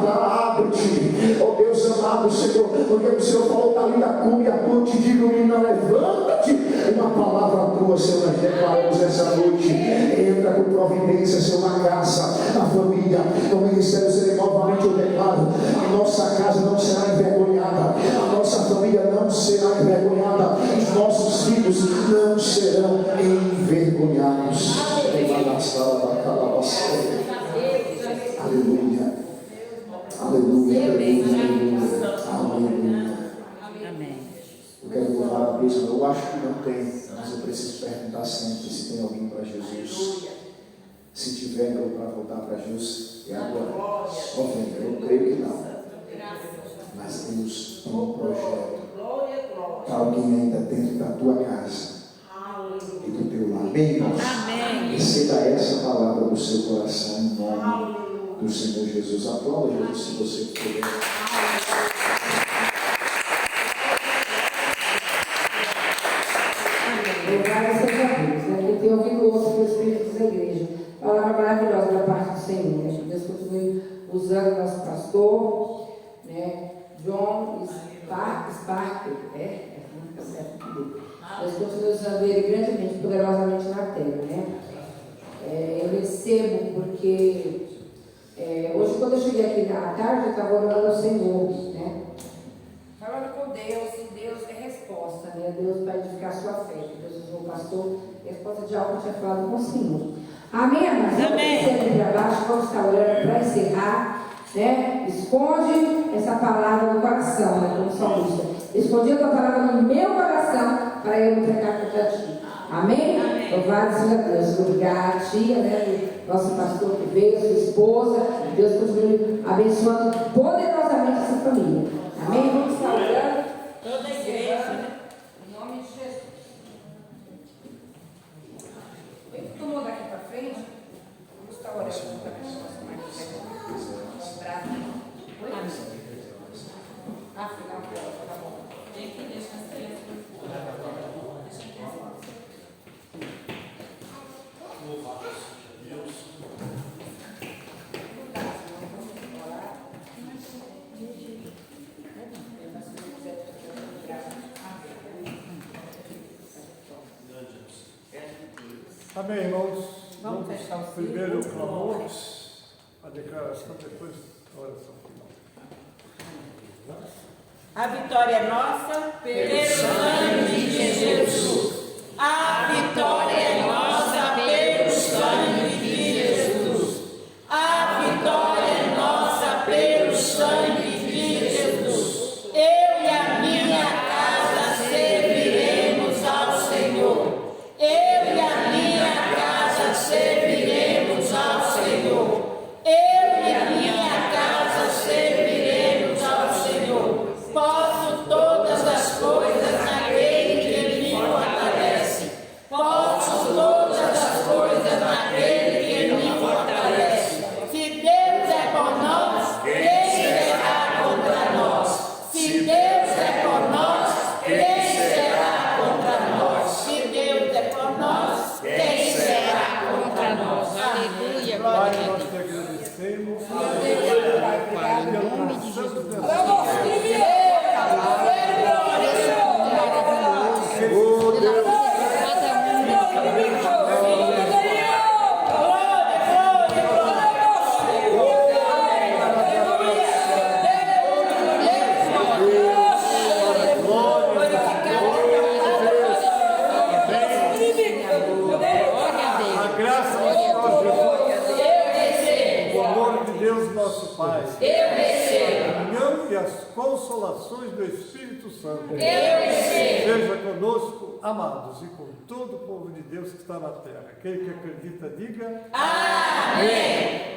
abre-te. Ó Deus amado, Senhor, no dia que o Senhor falou, Talita cumi, a tua te digo, menina, levanta-te. Uma palavra tua, Senhor, nós declaramos essa noite. Entra com providência, Senhor, na casa, na família, no ministério, Senhor, novamente eu declaro, a nossa casa não será envergonhada, a nossa família não será envergonhada, os nossos filhos não serão envergonhados. Aleluia. Aleluia. Aleluia. Amém. Eu quero louvar a Deus. Eu acho que não tem, mas eu preciso perguntar sempre se tem alguém para Jesus. Se tiver para voltar para Jesus, é agora. Só vem, eu creio que não. Mas Deus tem um projeto para alguém ainda dentro da tua casa e do teu lar. Amém, irmãos? Receba essa palavra do seu coração em nome do Senhor Jesus. Aplauda Jesus se você puder. Louvado seja Deus, né? Eu tenho ouvido outro do Espírito da igreja. Palavra maravilhosa da parte do Senhor, né? Deus continue usando nosso pastor, né? John Sparker, nunca certo dele. Deus continue usando ele grandemente, poderosamente na terra, né? Eu recebo porque hoje, quando eu cheguei aqui à tarde, eu estava orando ao Senhor, né? Falando com Deus, e Deus é resposta, né? Deus vai edificar a sua fé. Deus usou o pastor, resposta de algo que eu tinha falado com o Senhor. Amém, amados? Amém. Sempre para baixo, vamos estar orando para encerrar. né? Esconde essa palavra no coração, né? Como salmista. Escondi a tua palavra no meu coração para eu não pecar contra ti. Amém? Louvado seja Deus. Obrigada, tia, né? Nosso pastor que veio, sua esposa. Deus continue abençoando poderosamente essa família. Amém? Vamos estar orando. Toda a igreja. Em nome de Jesus. Tomou daqui para frente? Vamos estar orando para a pessoa. Afinal, tá bom. Tem que deixar as crianças. Louvado seja Deus. Amém, irmãos. Vamos fechar o primeiro clamor, a declaração, depois a oração final. A vitória é nossa pelo sangue de Jesus. A vitória é nossa pelo sangue de Jesus. A vitória é nossa pelo sangue de Jesus. Eu e a minha casa serviremos ao Senhor. Eu e a minha casa serviremos ao Senhor. Eu e a minha casa serviremos ao Senhor. Posso todas as coisas naquele que me fortalece. Posso todas as coisas naquele que me fortalece. Se Deus é por nós, quem será contra nós? Se Deus é por nós, quem será contra nós? Se Deus é por nós, quem será contra nós? Aleluia, Pai, glória a nós Deus. te agradecemos. Pai, Pelo santo Deus. A graça do Senhor Jesus, o amor de Deus nosso Pai, a união e as consolações do Espírito Santo, seja conosco, amados, e com todo o povo de Deus que está na terra. Aquele que acredita, diga amém.